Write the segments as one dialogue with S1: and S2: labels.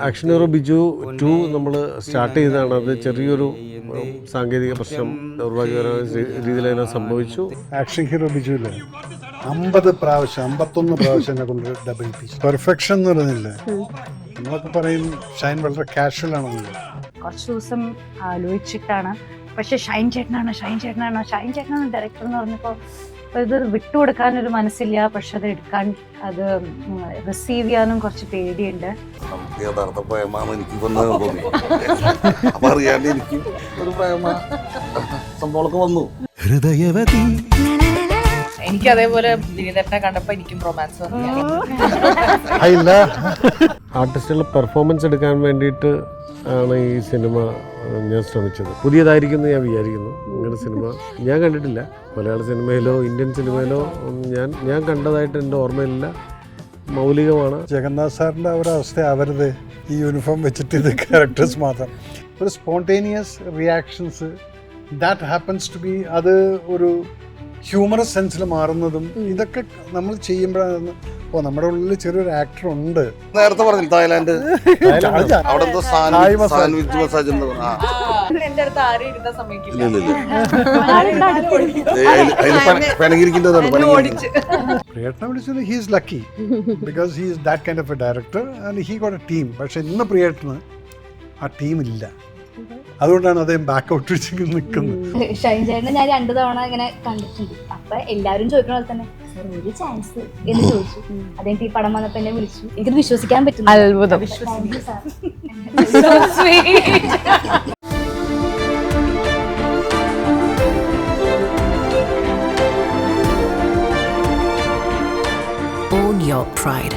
S1: Action hero Biju 2 നമ്മൾ start ചെയ്തതാണ്. അത് ചെറിയൊരു സാങ്കേതിക പ്രശ്നം ദൗർഭാഗ്യകരമായ രീതിയിൽ അതിനെ സംഭവിച്ചു.
S2: ആക്ഷൻ ഹീറോ ബിജുവില് 51 പ്രാവശ്യം എന്നെ കൊണ്ട് ഡബിൾ പീസ് പെർഫെക്ഷൻ എന്ന് പറയുന്നില്ല. നമ്മളൊക്കെ പറയും ഷൈൻ വളരെ കാഷ്വൽ ആണെന്നല്ലോ.
S3: കുറച്ച് ദിവസം ആലോചിച്ചിട്ടാണ്, പക്ഷെ ഷൈൻ ചേട്ടനാണ് ഡയറക്ടർ എന്ന് പറഞ്ഞപ്പോൾ ഇത് വിട്ടുകൊടുക്കാനൊരു മനസ്സില്ല, പക്ഷെ അത് എടുക്കാൻ, അത് റിസീവ് ചെയ്യാനും കുറച്ച് പേടിയുണ്ട്.
S4: യഥാർത്ഥ പ്രേമാണ് എനിക്ക് തോന്നി. അപ്പൊ അറിയാണ്ട് എനിക്ക് ഒരു പ്രേമ സംഭവമൊക്കെ വന്നു.
S5: എനിക്ക് അതേപോലെ ദിനേശനെ കണ്ടപ്പോ എനിക്കും റൊമാൻസ് വന്നു.
S1: ആർട്ടിസ്റ്റുകളുടെ പെർഫോമൻസ് എടുക്കാൻ വേണ്ടിയിട്ട് ആണ് ഈ സിനിമ ഞാൻ ശ്രമിച്ചത്. പുതിയതായിരിക്കും ഞാൻ വിചാരിക്കുന്നു. ഇങ്ങനെ സിനിമ ഞാൻ കണ്ടിട്ടില്ല. മലയാള സിനിമയിലോ ഇന്ത്യൻ സിനിമയിലോ ഞാൻ കണ്ടതായിട്ട് എൻ്റെ ഓർമ്മയില്ല. മൗലികമാണ്.
S2: ജഗന്നാഥ് സാറിൻ്റെ ഒരവസ്ഥ ആവരുത് ഈ യൂണിഫോം വെച്ചിട്ട് ഇത് ക്യാരക്ടേഴ്സ് മാത്രം. ഒരു spontaneous reactions that happens to be, അത് ഒരു ഹ്യൂമറസ് സെൻസിൽ മാറുന്നതും ഇതൊക്കെ നമ്മൾ ചെയ്യുമ്പോഴാണ് നമ്മുടെ ഉള്ളിൽ ചെറിയൊരു ആക്ടർ ഉണ്ട്.
S4: നേരത്തെ പറഞ്ഞില്ല തായ്ലാൻഡ് അവിടെ എന്തോ സാൻഡ്വിച്ച് മസാജ്
S5: എന്റെ അടുത്ത് ആരും ഇരുന്ന സമയക്കില്ല.
S2: പ്രിയേട്ടനെ വിളിച്ചത് he is lucky because he is that kind of A director and he got A team. പക്ഷെ ഇന്ന് പ്രിയേട്ടന് ആ ടീമില്ല. അതുകൊണ്ടാണ് അദ്ദേഹം ബാക്കൗട്ട് വെച്ച് നിൽക്കുന്നത്.
S6: ഷൈൻ ചേട്ടനെ ഞാൻ 2 തവണ ഇങ്ങനെ കണ്ടിട്ടുണ്ട്. അപ്പൊ എല്ലാവരും ചോദിക്കണ പോലെ തന്നെ ഒരു ചാൻസ് എന്ന് ചോദിച്ചു. അതെനിക്ക് ഈ പടം വന്നപ്പോ എന്നെ വിളിച്ചു. എനിക്കത് വിശ്വസിക്കാൻ പറ്റും.
S3: അത്ഭുതം.
S7: Own your pride.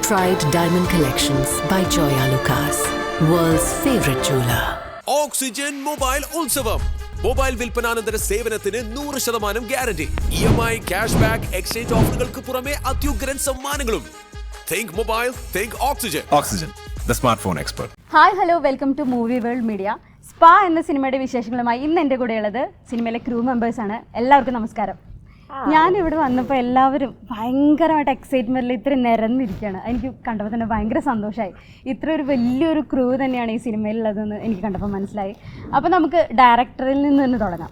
S7: Pride Diamond Collections by Joya Lucas, world's favorite jeweler.
S8: Oxygen mobile ഉത്സവം. മൊബൈൽ വിൽപ്പനാനന്തര സേവനത്തിന് 100% guarantee. EMI, cash back, exchange ഓഫറുകൾക്ക് പുറമെ അത്യുഗ്രൻ സമ്മാനങ്ങളും. Think mobile, think oxygen.
S9: Oxygen, the smartphone expert.
S6: Hi hello, welcome to movie world media. Spa എന്ന സിനിമയുടെ വിശേഷങ്ങളുമായി ഇന്ന് എൻ്റെ കൂടെയുള്ളത് സിനിമയിലെ ക്രൂ മെമ്പേഴ്സാണ്. എല്ലാവർക്കും നമസ്കാരം. ഞാനിവിടെ വന്നപ്പോൾ എല്ലാവരും ഭയങ്കരമായിട്ട് എക്സൈറ്റ്മെൻറ്റിൽ ഇത്ര നിരന്നിരിക്കുകയാണ്. എനിക്ക് കണ്ടപ്പോൾ തന്നെ ഭയങ്കര സന്തോഷമായി. ഇത്ര ഒരു വലിയൊരു ക്രൂ തന്നെയാണ് ഈ സിനിമയിലുള്ളതെന്ന് എനിക്ക് കണ്ടപ്പോൾ മനസ്സിലായി. അപ്പോൾ നമുക്ക് ഡയറക്ടറിൽ നിന്ന് തന്നെ തുടങ്ങാം.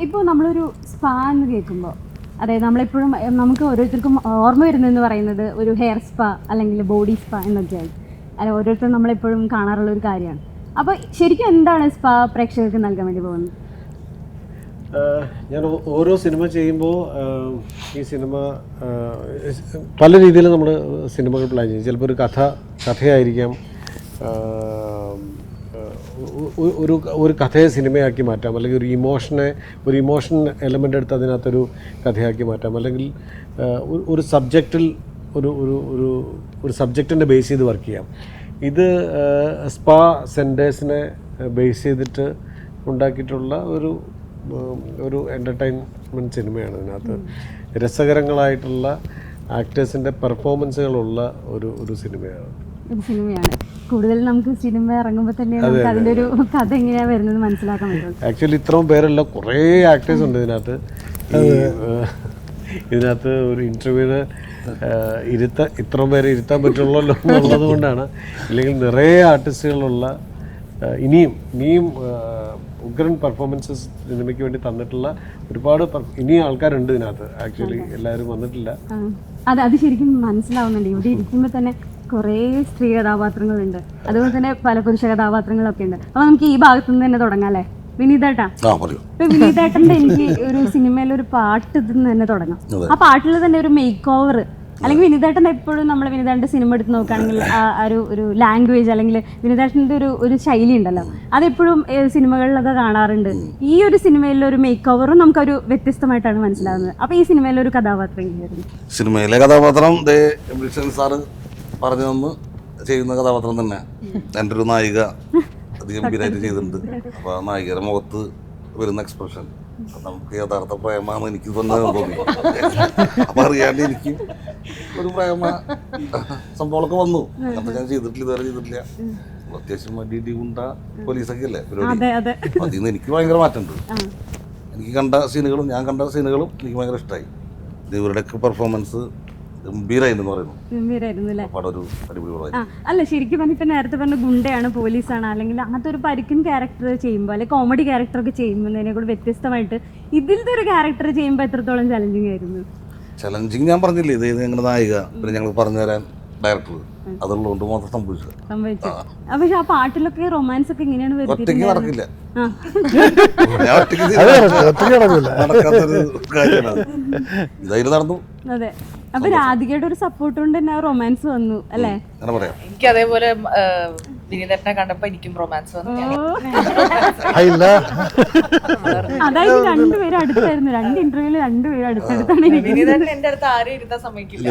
S6: ഇപ്പോൾ നമ്മളൊരു സ്പാ എന്ന് കേൾക്കുമ്പോൾ, അതായത് നമ്മളെപ്പോഴും നമുക്ക് ഓരോരുത്തർക്കും ഓർമ്മ വരുന്നതെന്ന് പറയുന്നത് ഒരു ഹെയർ സ്പാ അല്ലെങ്കിൽ ബോഡി സ്പാ എന്നൊക്കെയാണ്. അല്ല, ഓരോരുത്തരും നമ്മളെപ്പോഴും കാണാറുള്ള ഒരു കാര്യമാണ്. അപ്പോൾ ശരിക്കും എന്താണ് സ്പാ പ്രേക്ഷകർക്ക് നൽകാൻ വേണ്ടി പോകുന്നത്?
S1: ഞാൻ ഓരോ സിനിമ ചെയ്യുമ്പോൾ ഈ സിനിമ പല രീതിയിൽ നമ്മൾ സിനിമകൾ പ്ലാൻ ചെയ്യും. ചിലപ്പോൾ ഒരു കഥയായിരിക്കാം, ഒരു കഥയെ സിനിമയാക്കി മാറ്റാം, അല്ലെങ്കിൽ ഒരു ഇമോഷൻ എലമെൻ്റ് എടുത്ത് അതിനകത്തൊരു കഥയാക്കി മാറ്റാം, അല്ലെങ്കിൽ ഒരു സബ്ജക്റ്റിൽ ഒരു സബ്ജക്റ്റിനെ ബേസ് ചെയ്ത് വർക്ക് ചെയ്യാം. ഇത് സ്പാ സെൻറ്റേഴ്സിനെ ബേസ് ചെയ്തിട്ട് ഉണ്ടാക്കിയിട്ടുള്ള ഒരു എൻ്റർടൈൻമെൻറ്റ് സിനിമയാണ്. ഇതിനകത്ത് രസകരങ്ങളായിട്ടുള്ള ആക്ടേഴ്സിൻ്റെ പെർഫോമൻസുകളുള്ള ഒരു സിനിമയാണ്.
S6: കൂടുതൽ നമുക്ക് സിനിമ ഇറങ്ങുമ്പോൾ തന്നെ നമുക്ക് അതിൻ്റെ ഒരു കഥ എങ്ങനെയാണ് വരുന്നത് മനസ്സിലാക്കാൻ പറ്റും.
S1: ആക്ച്വലി ഇത്രയും പേരല്ല, കുറേ ആക്ടേഴ്സ് ഉണ്ട് ഇതിനകത്ത്. ഇതിനകത്ത് ഒരു ഇൻ്റർവ്യൂവിന് ഇത്രയും പേരെ ഇരുത്താൻ പറ്റുള്ളൂ എന്നുള്ളത് കൊണ്ടാണ്. ഇല്ലെങ്കിൽ നിറയെ ആർട്ടിസ്റ്റുകളുള്ള ഇനിയും ഉഗ്രൻ പെർഫോമൻസസ് സിനിമയ്ക്ക് വേണ്ടി തന്നിട്ടുള്ള ഒരുപാട് ഇനിയും ആൾക്കാരുണ്ട് ഇതിനകത്ത്. ആക്ച്വലി എല്ലാവരും വന്നിട്ടില്ല.
S6: അത് ശരിക്കും മനസ്സിലാവുന്നുണ്ട്. ഇവിടെ ഇരിക്കുമ്പോൾ തന്നെ കുറേ സ്ത്രീ കഥാപാത്രങ്ങളുണ്ട്, അതുപോലെ തന്നെ പല പുരുഷ കഥാപാത്രങ്ങളൊക്കെ ഉണ്ട്. അപ്പോൾ നമുക്ക് ഈ ഭാഗത്തു നിന്ന് തന്നെ തുടങ്ങാം അല്ലേ? വിനീതേട്ടാ, ഇപ്പൊ വിനീതേട്ടൻ്റെ എനിക്ക് ഒരു സിനിമയിലൊരു പാട്ട് ഇതിന്ന് തന്നെ തുടങ്ങാം. ആ പാട്ടിൽ തന്നെ ഒരു മേക്ക് ഓവർ, അല്ലെങ്കിൽ വിനീതേട്ടൻ്റെ എപ്പോഴും നമ്മൾ വിനീതേട്ടൻ്റെ സിനിമ എടുത്ത് നോക്കുകയാണെങ്കിൽ ആ ഒരു ലാംഗ്വേജ് അല്ലെങ്കിൽ വിനീതേട്ടൻ്റെ ഒരു ശൈലി ഉണ്ടല്ലോ, അതെപ്പോഴും സിനിമകളിലൊക്കെ കാണാറുണ്ട്. ഈ ഒരു സിനിമയിലെ ഒരു മേക്ക് ഓവറും നമുക്കൊരു വ്യത്യസ്തമായിട്ടാണ് മനസ്സിലാവുന്നത്. അപ്പോൾ ഈ സിനിമയിലെ ഒരു കഥാപാത്രം എങ്ങനെയായിരുന്നു?
S4: സിനിമയിലെ കഥാപാത്രം സാറ് പറഞ്ഞു തന്ന് ചെയ്യുന്ന കഥാപാത്രം തന്നെ. എൻ്റെ ഒരു നായിക അതിഗംഭീരമായിട്ട് ചെയ്തിട്ടുണ്ട്. അപ്പോൾ ആ നായികയുടെ മുഖത്ത് വരുന്ന എക്സ്പ്രഷൻ നമുക്ക് യഥാർത്ഥ പ്രേമാണ് എനിക്ക് തോന്നി. അപ്പൊ അറിയാണ്ട് എനിക്ക് ഒരു പ്രേമ സംഭവമൊക്കെ വന്നു. അപ്പൊ ഞാൻ ഇതുവരെ ചെയ്തിട്ടില്ല. അത്യാവശ്യം ഡി ഗുണ്ട പോലീസൊക്കെ അല്ലേ പരിപാടി. അതിൽ നിന്ന് എനിക്ക് ഭയങ്കര മാറ്റമുണ്ട്. എനിക്ക് ഞാൻ കണ്ട സീനുകളും എനിക്ക് ഭയങ്കര ഇഷ്ടമായി. ഇവരുടെയൊക്കെ പെർഫോമൻസ് ഗംഭീരായിരുന്നു പറയുന്നു.
S6: ഗംഭീരായിരുന്നു അല്ലേ?
S4: പടം ഒരു അടിപൊളി
S6: ആ
S4: പടമായിരുന്നു.
S6: അല്ല ശരിക്കും പറഞ്ഞാൽ ഇപ്പം നേരത്തെ പറഞ്ഞ ഗുണ്ടയാണ്, പോലീസാണ്, അല്ലെങ്കിൽ അങ്ങനത്തെ ഒരു പരിക്കൻ ക്യാരക്ടർ ചെയ്യുമ്പോൾ അല്ലെങ്കിൽ കോമഡി ക്യാരക്ടറൊക്കെ ചെയ്യുന്നതിനെ കൂടെ വ്യത്യസ്തമായിട്ട് ഇതിലത്തെ ഒരു ക്യാരക്ടർ ചെയ്യുമ്പോൾ എത്രത്തോളം ചലഞ്ചിങ് ആയിരുന്നു?
S4: ചലഞ്ചിങ് ഞാൻ പറഞ്ഞില്ലേ, ഇത് ഞങ്ങളുടെ നായിക, പിന്നെ ഞങ്ങൾ പറഞ്ഞു തരാൻ ഡയറക്ടർ, അതുള്ളതുകൊണ്ട് മാത്രം സംഭവിച്ചത്.
S6: പക്ഷെ ആ പാട്ടിലൊക്കെ റൊമാൻസ് ഒക്കെ ഇങ്ങനെയാണ്
S4: ഒറ്റയ്ക്ക് നടക്കില്ല,
S6: ആ.
S4: ഞാൻ ഒറ്റയ്ക്ക് നടക്കാത്തൊരു കാര്യമാണ് ഇതായിട്ട് നടന്നു.
S6: അതെ, അപ്പൊ രാധികയുടെ ഒരു സപ്പോർട്ട് കൊണ്ട് തന്നെ ആ റൊമാൻസ് വന്നു അല്ലേ?
S4: അങ്ങനെ പറയാം.
S5: എനിക്ക് അതേപോലെ വിനീതേട്ടനെ കണ്ടപ്പോ എനിക്കും റൊമാൻസ് വന്നു.
S6: അതായത് രണ്ടുപേരും അടുത്തായിരുന്നു, 2 ഇന്റർവ്യൂല് 2 പേരും അടുത്തടുത്താണ്.
S5: വിനീതേട്ടൻ എന്റെ അടുത്ത് ആരും ഇരുത്താൻ സമ്മതിക്കില്ല.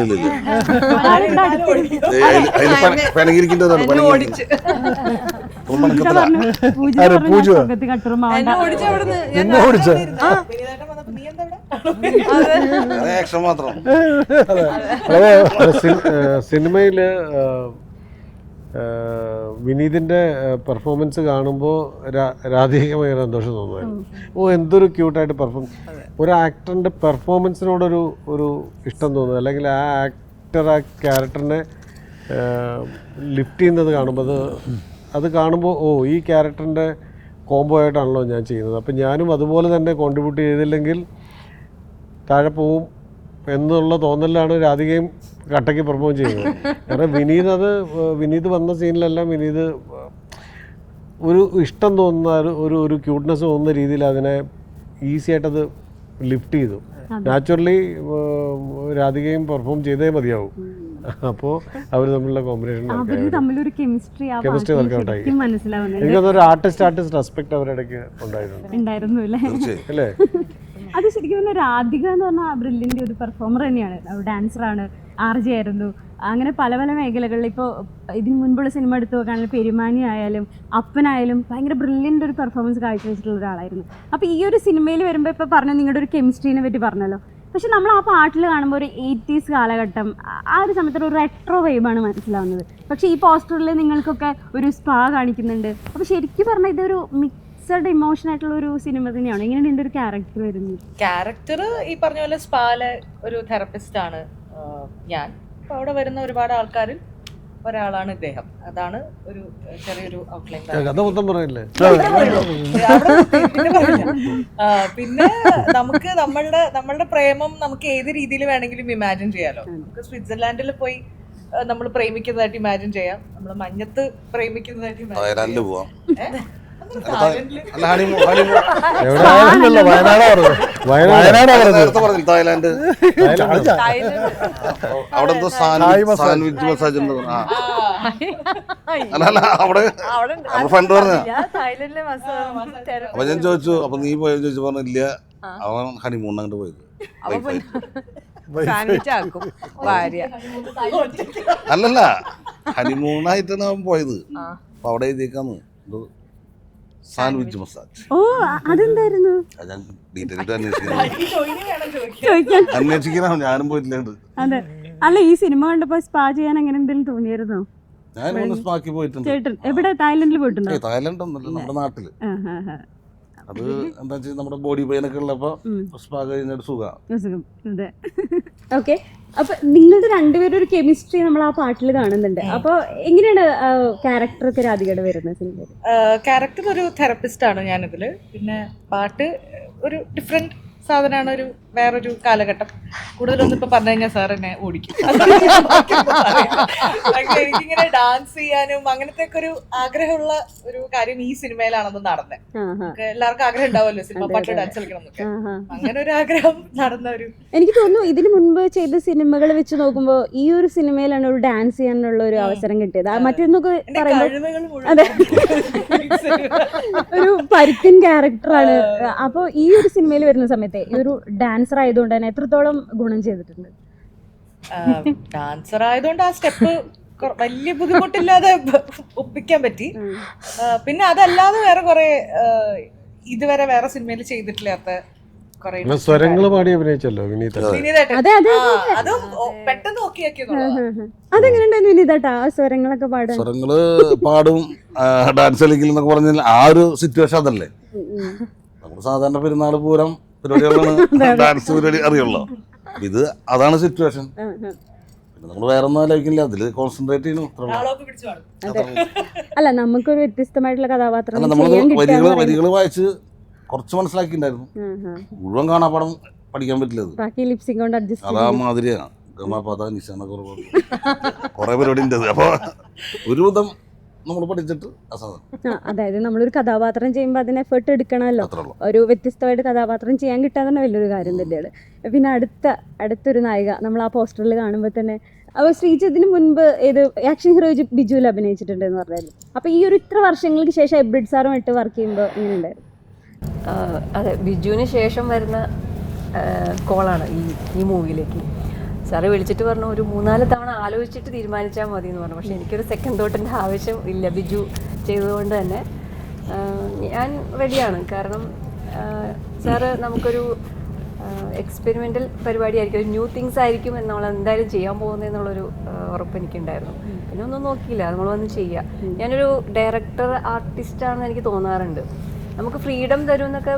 S1: സിനിമയില് വിനീതിൻ്റെ പെർഫോമൻസ് കാണുമ്പോൾ രാധികയ്ക്ക് ഭയങ്കര സന്തോഷം തോന്നുമായിരുന്നു. ഓ എന്തൊരു ക്യൂട്ടായിട്ട് പെർഫോം, ഒരു ആക്ടറിൻ്റെ പെർഫോമൻസിനോടൊരു ഇഷ്ടം തോന്നുന്നു, അല്ലെങ്കിൽ ആ ആക്ടർ ആ ക്യാരക്ടറിനെ ലിഫ്റ്റ് ചെയ്യുന്നത് കാണുമ്പോൾ അത് കാണുമ്പോൾ ഓ ഈ ക്യാരക്ടറിൻ്റെ കോംബോ ആയിട്ടാണല്ലോ ഞാൻ ചെയ്യുന്നത്, അപ്പം ഞാനും അതുപോലെ തന്നെ കോൺട്രിബ്യൂട്ട് ചെയ്തില്ലെങ്കിൽ താഴെ പോവും എന്നുള്ള തോന്നലാണ് രാധികയും കട്ടയ്ക്ക് പെർഫോം ചെയ്യുന്നത്. കാരണം വിനീത് വന്ന സീനിലെല്ലാം വിനീത് ഒരു ഇഷ്ടം തോന്നുന്ന ഒരു ക്യൂട്ട്നെസ് തോന്നുന്ന രീതിയിൽ അതിനെ ഈസി ആയിട്ടത് ലിഫ്റ്റ് ചെയ്തു. നാച്ചുറലി രാധികയും പെർഫോം ചെയ്തേ മതിയാവും. അപ്പോൾ അവർ തമ്മിലുള്ള കോമ്പിനേഷൻ കെമിസ്ട്രി വർക്കൗട്ടായി. എനിക്കതൊരു ആർട്ടിസ്റ്റ് റെസ്പെക്ട് അവരുടെ ഇടയ്ക്ക് ഉണ്ടായിരുന്നു അല്ലേ?
S6: അത് ശരിക്കും പറഞ്ഞാൽ രാധിക എന്ന് പറഞ്ഞാൽ ബ്രില്യൻ്റ് ഒരു പെർഫോമർ തന്നെയാണ്, ഡാൻസറാണ്, RJ ആയിരുന്നു, അങ്ങനെ പല പല മേഖലകളിൽ. ഇപ്പോൾ ഇതിന് മുൻപുള്ള സിനിമ എടുത്ത് നോക്കുകയാണെങ്കിൽ പെരുമാനി ആയാലും അപ്പനായാലും ഭയങ്കര ബ്രില്യൻ്റ് ഒരു പെർഫോമൻസ് കാഴ്ചവെച്ചിട്ടുള്ള ഒരാളായിരുന്നു. അപ്പോൾ ഈ ഒരു സിനിമയിൽ വരുമ്പോൾ ഇപ്പോൾ പറഞ്ഞ നിങ്ങളുടെ ഒരു കെമിസ്ട്രീനെ പറ്റി പറഞ്ഞല്ലോ, പക്ഷെ നമ്മൾ ആ പാട്ടിൽ കാണുമ്പോൾ ഒരു 80s കാലഘട്ടം, ആ ഒരു സമയത്ത് ഒരു റെട്രോ വൈബാണ് മനസ്സിലാവുന്നത്. പക്ഷേ ഈ പോസ്റ്ററിൽ നിങ്ങൾക്കൊക്കെ ഒരു സ്പാ കാണിക്കുന്നുണ്ട്. അപ്പോൾ ശരിക്കും പറഞ്ഞാൽ ഇതൊരു മിക്സഡ് ഇമോഷൻ ആയിട്ടുള്ള ഒരു സിനിമ തന്നെയാണ്. എങ്ങനെയാണ് ഇതിൻ്റെ ഒരു ക്യാരക്ടർ വരുന്നത്?
S5: ക്യാരക്ടർ ഈ പറഞ്ഞ പോലെ സ്പാലെ ഒരു തെറപ്പിസ്റ്റ് ആണ് ഞാൻ. അപ്പോൾ അവിടെ വരുന്ന ഒരുപാട് ആൾക്കാരിൽ ഒരാളാണ് ഇദ്ദേഹം. അതാണ് ഒരു ചെറിയൊരു ഔട്ട്ലൈൻ. പിന്നെ നമുക്ക് നമ്മളുടെ പ്രേമം നമുക്ക് ഏത് രീതിയിൽ വേണമെങ്കിലും ഇമാജിൻ ചെയ്യാലോ. നമുക്ക് സ്വിറ്റ്സർലാൻഡിൽ പോയി നമ്മൾ പ്രേമിക്കുന്നതായിട്ട് ഇമാജിൻ ചെയ്യാം, നമ്മൾ മഞ്ഞത്ത് പ്രേമിക്കുന്നതായിട്ട് ഇമാജിൻ ചെയ്യാം.
S4: തായ്ലാൻഡ് അവിടെ സാൻഡ്വിച്ച് മസാജ് അല്ല അവിടെ ഫ്രണ്ട് പറഞ്ഞ. അപ്പൊ ഞാൻ ചോദിച്ചു, അപ്പൊ നീ പോയെന്ന് ചോദിച്ചു, പറഞ്ഞില്ല അവൻ ഹണിമൂൺ അങ്ങോട്ട് പോയത്. അല്ലല്ല ഹണിമൂണായിട്ടാണ് അവൻ പോയത്. അപ്പൊ അവിടെ എഴുതിയേക്കാന്ന് സാൻഡ്വിച്ച് മസാജ്.
S6: ഓ അതെന്തായിരുന്നു?
S4: ഞാൻ ഡീറ്റെയിൽ അന്വേഷിക്കണം, ഞാനും പോയിട്ടില്ല.
S6: അതെ, അല്ല ഈ സിനിമ കണ്ടപ്പോ സ്പാ ചെയ്യാൻ അങ്ങനെ എന്തെങ്കിലും തോന്നിയിരുന്നോ?
S4: ഞാൻ സ്പാക്കി പോയിട്ടുണ്ട്.
S6: എവിടെ? തായ്ലൻഡിൽ പോയിട്ടുണ്ടോ?
S4: തായ്ലൻഡ് ഒന്നല്ല, നമ്മുടെ നാട്ടില്. അത് എന്താ വെച്ചാൽ നമ്മുടെ ബോഡി പെയിൻ ഒക്കെ ഉള്ളപ്പോ സ്പാ കഴിഞ്ഞൊരു സുഖം.
S6: അതെ, ഓക്കെ. അപ്പൊ നിങ്ങളുടെ രണ്ടുപേരും ഒരു കെമിസ്ട്രി നമ്മൾ ആ പാട്ടിൽ കാണുന്നുണ്ട്. അപ്പൊ എങ്ങനെയാണ് ക്യാരക്ടറൊക്കെ രാധികയുടെ വരുന്നത് സിനിമയിൽ?
S5: ക്യാരക്ടർ ഒരു തെറപ്പിസ്റ്റ് ആണ് ഞാനിതില്. പിന്നെ പാട്ട് ഒരു ഡിഫറെന്റ് സാധനമാണ്, ഒരു വേറൊരു കാലഘട്ടം. കൂടുതലൊന്നും ഇപ്പൊ പറഞ്ഞു കഴിഞ്ഞാൽ സാർ എന്നെ ഓടിക്കും. എനിക്കിങ്ങനെ ഡാൻസ് ചെയ്യാനും അങ്ങനത്തെ ഒക്കെ ഒരു ആഗ്രഹമുള്ള ഒരു കാര്യം ഈ സിനിമയിലാണെന്ന് നടന്നത്. എല്ലാവർക്കും ആഗ്രഹം ഉണ്ടാവുമല്ലോ സിനിമ പാട്ടിൽ ഡാൻസ് കളിക്കണം എന്നൊക്കെ. അങ്ങനെ ഒരു ആഗ്രഹം നടന്ന ഒരു,
S6: എനിക്ക് തോന്നുന്നു ഇതിന് മുൻപ് ചെയ്ത സിനിമകൾ വെച്ച് നോക്കുമ്പോൾ ഈ ഒരു സിനിമയിലാണ് ഒരു ഡാൻസ് ചെയ്യാനുള്ള ഒരു അവസരം കിട്ടിയത്. മറ്റൊന്നൊക്കെ അതെ ഒരു പരിക്കൻ ക്യാരക്ടറാണ്. അപ്പോൾ ഈ ഒരു സിനിമയിൽ വരുന്ന സമയത്ത് ഈ ഒരു ഡാൻസർ ആയതുകൊണ്ട് തന്നെ എത്രത്തോളം ഗുണം ചെയ്തിട്ടുണ്ട്?
S5: ഡാൻസർ ആയതുകൊണ്ട് ആ സ്റ്റെപ്പ് വലിയ ബുദ്ധിമുട്ടില്ലാതെ ഒപ്പിക്കാൻ പറ്റി. പിന്നെ അതല്ലാതെ വേറെ കുറെ ഇതുവരെ വേറെ സിനിമയിൽ ചെയ്തിട്ടില്ലാത്ത
S1: സ്വരങ്ങള് പാടി അഭിനയിച്ചല്ലോ
S5: അതും പെട്ടെന്ന്
S6: അതെങ്ങനെയുണ്ടായിരുന്നു വിനീതേട്ടാ ആ സ്വരങ്ങളൊക്കെ പാടാൻ?
S4: സ്വരങ്ങള് പാടും, ഡാൻസ് കളിക്കൽ എന്നൊക്കെ പറഞ്ഞാൽ ആ ഒരു സിറ്റുവേഷൻ അതല്ലേ. നമുക്ക് സാധാരണ പെരുന്നാൾ പൂരം പരിപാടികളാണ് ഡാൻസ് പരിപാടി അറിയുള്ളൂ. ഇത് അതാണ് സിറ്റുവേഷൻ. പിന്നെ നമ്മൾ വേറെ ഒന്നും ആലോചിക്കില്ല, അതിൽ കോൺസെൻട്രേറ്റ് ചെയ്യണം.
S5: ആളൊക്കെ പിടിച്ചു കാണും.
S6: അല്ല, നമുക്കൊരു വ്യത്യസ്തമായിട്ടുള്ള കഥാപാത്രം
S4: അല്ല, നമ്മൾ വരികൾ വായിച്ച് കുറച്ച് മനസ്സിലാക്കിയിട്ടുണ്ടായിരുന്നു. മുഴുവൻ കാണാപ്പാടം പഠിക്കാൻ പറ്റില്ല.
S6: ബാക്കി ലിപ്സിംഗ് കൊണ്ട് അഡ്ജസ്റ്റ്
S4: അതാ മാതിരിയാണ് ഗമപദ നിശാന കുറെ പരിപാടി ഉണ്ട്. അപ്പോൾ ഒരു വിധം നമ്മൾ പഠിച്ചിട്ട്
S6: അതായത് നമ്മളൊരു കഥാപാത്രം ചെയ്യുമ്പോൾ അതിന് എഫേർട്ട് എടുക്കണമല്ലോ. ഒരു വ്യത്യസ്തമായിട്ട് കഥാപാത്രം ചെയ്യാൻ കിട്ടാൻ തന്നെ വലിയൊരു കാര്യം തന്നെയാണ്. പിന്നെ അടുത്തൊരു നായിക നമ്മൾ ആ പോസ്റ്ററിൽ കാണുമ്പോൾ തന്നെ അപ്പോൾ ശ്രീജ ഇതിന് മുൻപ് ഏത് ആക്ഷൻ ഹീറോ ബിജുവിൽ അഭിനയിച്ചിട്ടുണ്ടെന്ന് പറഞ്ഞായിരുന്നു. അപ്പോൾ ഈ ഒരു ഇത്ര വർഷങ്ങൾക്ക് ശേഷം എബ്രിഡ് സാറുമായിട്ട് വർക്ക് ചെയ്യുമ്പോൾ എങ്ങനെയുണ്ടായിരുന്നു?
S10: അതെ, ബിജുവിന് ശേഷം വരുന്ന കോളാണ് ഈ മൂവിയിലേക്ക്. സാറ് വിളിച്ചിട്ട് പറഞ്ഞു ഒരു 3-4 തവണ ആലോചിച്ചിട്ട് തീരുമാനിച്ചാൽ മതി എന്ന് പറഞ്ഞു. പക്ഷേ എനിക്കൊരു സെക്കൻഡ് തോട്ടിൻ്റെ ആവശ്യം ഇല്ല, ബിജു ചെയ്തതുകൊണ്ട് തന്നെ ഞാൻ റെഡിയാണ്. കാരണം സാറ് നമുക്കൊരു എക്സ്പെരിമെൻ്റൽ പരിപാടിയായിരിക്കും, ഒരു ന്യൂ തിങ്സ് ആയിരിക്കും നമ്മൾ എന്തായാലും ചെയ്യാൻ പോകുന്നതെന്നുള്ളൊരു ഉറപ്പ് എനിക്കുണ്ടായിരുന്നു. പിന്നെ ഒന്നും നോക്കിയില്ല, നമ്മൾ വന്ന് ചെയ്യുക. ഞാനൊരു ഡയറക്ടർ ആർട്ടിസ്റ്റാണെന്ന് എനിക്ക് തോന്നാറുണ്ട്. നമുക്ക് ഫ്രീഡം തരും എന്നൊക്കെ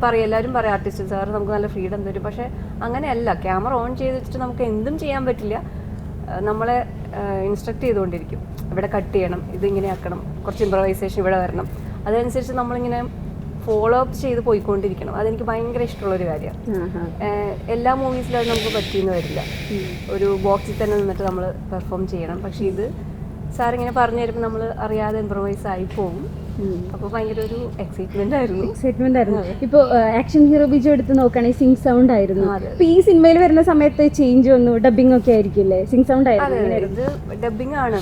S10: പറയും, എല്ലാവരും പറയും ആർട്ടിസ്റ്റ് സാർ നമുക്ക് നല്ല ഫ്രീഡം തരും. പക്ഷേ അങ്ങനെയല്ല, ക്യാമറ ഓൺ ചെയ്ത് വെച്ചിട്ട് നമുക്ക് എന്തും ചെയ്യാൻ പറ്റില്ല. നമ്മളെ ഇൻസ്ട്രക്ട് ചെയ്തുകൊണ്ടിരിക്കും, ഇവിടെ കട്ട് ചെയ്യണം, ഇതിങ്ങനെ ആക്കണം, കുറച്ച് ഇംപ്രവൈസേഷൻ ഇവിടെ വരണം. അതനുസരിച്ച് നമ്മളിങ്ങനെ ഫോളോ അപ്പ് ചെയ്ത് പോയിക്കൊണ്ടിരിക്കണം. അതെനിക്ക് ഭയങ്കര ഇഷ്ടമുള്ളൊരു കാര്യമാണ്. എല്ലാ മൂവീസിലും അത് നമുക്ക് പറ്റിയെന്ന് വരില്ല, ഒരു ബോക്സിൽ തന്നെ നിന്നിട്ട് നമ്മൾ പെർഫോം ചെയ്യണം. പക്ഷേ ഇത് സാറിങ്ങനെ പറഞ്ഞു തരുമ്പോൾ നമ്മൾ അറിയാതെ ഇംപ്രവൈസ് ആയി പോകും. അപ്പോൾ ഭയങ്കര ഒരു എക്സൈറ്റ്മെന്റ് ആയിരുന്നു.
S6: ഇപ്പോൾ ആക്ഷൻ ഹീറോ ബിജു എടുത്ത് നോക്കുകയാണെങ്കിൽ സിംഗ് സൗണ്ട് ആയിരുന്നു. അപ്പോൾ ഈ സിനിമയിൽ വരുന്ന സമയത്ത് ചേഞ്ച് വന്നു, ഡബിങ് ഒക്കെ ആയിരിക്കില്ലേ? സിംഗ് സൗണ്ട് ആയിരുന്നു.
S10: ഇത് ഡബിങ് ആണ്.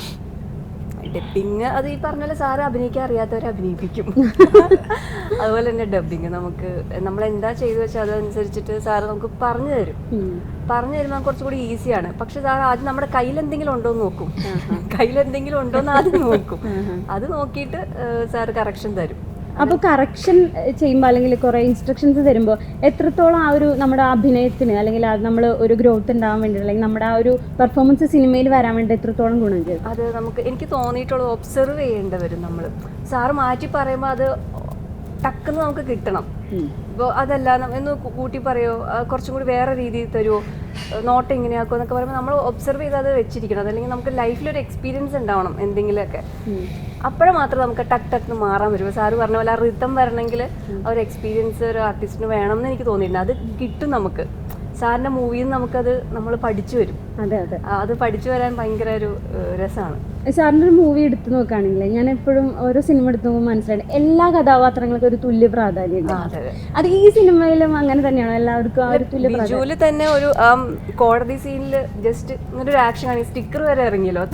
S10: ഡബിങ് അത് ഈ പറഞ്ഞ പോലെ സാറ് അഭിനയിക്കാൻ അറിയാത്തവരെ അഭിനയിപ്പിക്കും. അതുപോലെ തന്നെ ഡബിങ് നമുക്ക് നമ്മൾ എന്താ ചെയ്തു വെച്ചാൽ അതനുസരിച്ചിട്ട് സാറ് നമുക്ക് പറഞ്ഞു തരുമ്പോൾ കുറച്ചുകൂടി ഈസിയാണ്. പക്ഷെ സാർ ആദ്യം നമ്മുടെ കയ്യിൽ എന്തെങ്കിലും ഉണ്ടോ എന്ന് നോക്കും, കയ്യിലെന്തെങ്കിലും ഉണ്ടോ എന്ന് ആദ്യം നോക്കും. അത് നോക്കിയിട്ട് സാറ് കറക്ഷൻ തരും.
S6: അപ്പോൾ കറക്ഷൻ ചെയ്യുമ്പോൾ അല്ലെങ്കിൽ കുറേ ഇൻസ്ട്രക്ഷൻസ് തരുമ്പോൾ എത്രത്തോളം ആ ഒരു നമ്മുടെ അഭിനയത്തിന് അല്ലെങ്കിൽ നമ്മൾ ഒരു ഗ്രോത്ത് ഉണ്ടാകാൻ വേണ്ടി അല്ലെങ്കിൽ നമ്മുടെ ആ ഒരു പെർഫോമൻസ് സിനിമയിൽ വരാൻ വേണ്ടി എത്രത്തോളം ഗുണം ചെയ്യും?
S10: അത് എനിക്ക് തോന്നിയിട്ടുള്ളത് ഒബ്സർവ് ചെയ്യേണ്ടി വരും. നമ്മൾ സാറ് മാറ്റി പറയുമ്പോൾ അത് ടക്കെന്ന് നമുക്ക് കിട്ടണം. ഇപ്പോൾ അതല്ല എന്ന് കൂട്ടി പറയുമോ, കുറച്ചും കൂടി വേറെ രീതിയിൽ തരുമോ, നോട്ട് എങ്ങനെയാക്കുമോ എന്നൊക്കെ പറയുമ്പോൾ നമ്മൾ ഒബ്സർവ് ചെയ്ത് അത് വെച്ചിരിക്കണം. അതല്ലെങ്കിൽ നമുക്ക് ലൈഫിലൊരു എക്സ്പീരിയൻസ് ഉണ്ടാവണം എന്തെങ്കിലുമൊക്കെ. അപ്പോഴും മാത്രമേ നമുക്ക് ടക്ക് മാറാൻ പറ്റും. സാറ് പറഞ്ഞ പോലെ ആ റിതം വരണമെങ്കിൽ ആ ഒരു എക്സ്പീരിയൻസ് ഒരു ആർട്ടിസ്റ്റിന് വേണം എന്ന് എനിക്ക് തോന്നിയിട്ടുണ്ട്. അത് കിട്ടും നമുക്ക്. സാറിൻ്റെ മൂവിയിൽ നിന്ന് നമുക്കത് നമ്മൾ പഠിച്ചു വരും. അത് പഠിച്ചു വരാൻ ഭയങ്കര ഒരു രസമാണ്.
S6: സാറിൻ്റെ ഒരു മൂവി എടുത്ത് നോക്കുകയാണെങ്കിൽ ഞാൻ എപ്പോഴും ഓരോ സിനിമ എടുത്ത് നോക്കുമ്പോൾ മനസ്സിലായി എല്ലാ കഥാപാത്രങ്ങൾക്കും ഒരു തുല്യ പ്രാധാന്യമുണ്ട്. അത് ഈ സിനിമയിലും അങ്ങനെ തന്നെയാണോ? എല്ലാവർക്കും ആ ഒരു തുല്യ പ്രാധാന്യം?
S10: ബിജുവിൽ തന്നെ ഒരു കോടതി സീനിൽ ജസ്റ്റ് ഇങ്ങനൊരു ആക്ഷൻ ആണ്, സ്റ്റിക്കർ വരെ ഇറങ്ങിയല്ലോ.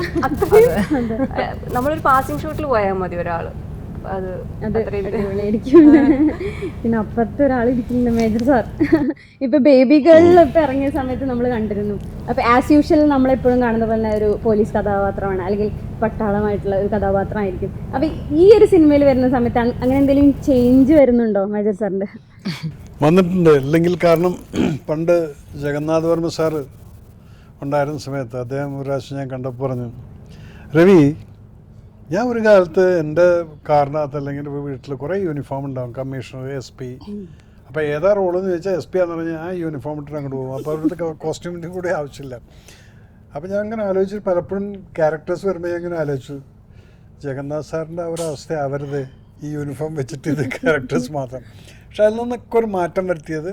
S10: നമ്മളൊരു പാസിംഗ് ഷോട്ടിൽ പോയാൽ മതി ഒരാൾ, അത്
S6: അടിപൊളിയായിരിക്കും. പിന്നെ അപ്പുറത്തെ ഒരാളിരിക്കുന്നുണ്ട്, മേജർ സാർ. ഇപ്പൊ ബേബി ഗേളിൽ ഇപ്പൊ ഇറങ്ങിയ സമയത്ത് നമ്മൾ കണ്ടിരുന്നു. അപ്പൊ ആസ് യൂഷ്വൽ നമ്മളെപ്പോഴും കാണുന്ന പോലെ ഒരു പോലീസ് കഥാപാത്രമാണ് അല്ലെങ്കിൽ പട്ടാളമായിട്ടുള്ള ഒരു കഥാപാത്രമായിരിക്കും. അപ്പൊ ഈ ഒരു സിനിമയിൽ വരുന്ന സമയത്ത് അങ്ങനെ എന്തെങ്കിലും ചേഞ്ച് വരുന്നുണ്ടോ മേജർ സാറിന്റെ?
S2: വന്നിട്ടുണ്ട്. അല്ലെങ്കിൽ കാരണം പണ്ട് ജഗന്നാഥ് വർമ്മ സാറ് ഉണ്ടായിരുന്ന സമയത്ത് അദ്ദേഹം ഒരു പ്രാവശ്യം ഞാൻ കണ്ടപ്പോൾ പറഞ്ഞു, രവി, ഞാൻ ഒരു കാലത്ത് എൻ്റെ കാറിനകത്ത് അല്ലെങ്കിൽ വീട്ടിൽ കുറേ യൂണിഫോം ഉണ്ടാവും, കമ്മീഷണർ, SP. അപ്പോൾ ഏതാ റോളെന്ന് ചോദിച്ചാൽ SP ആണെന്ന് പറഞ്ഞാൽ ആ യൂണിഫോം ഇട്ടിട്ട് അങ്ങോട്ട് പോകും. അപ്പോൾ അവിടുത്തെ കോസ്റ്റ്യൂമിൻ്റെ കൂടെ ആവശ്യമില്ല. അപ്പോൾ ഞാൻ അങ്ങനെ ആലോചിച്ചു, പലപ്പോഴും ക്യാരക്ടേഴ്സ് വരുമ്പോൾ ഞാൻ ഇങ്ങനെ ആലോചിച്ചു, ജഗന്നാഥ് സാറിൻ്റെ ഒരവസ്ഥ ആവരുത് ഈ യൂണിഫോം വെച്ചിട്ട് ഇത് ക്യാരക്ടേഴ്സ് മാത്രം. പക്ഷെ അതിൽ നിന്നൊക്കെ ഒരു മാറ്റം വരുത്തിയത്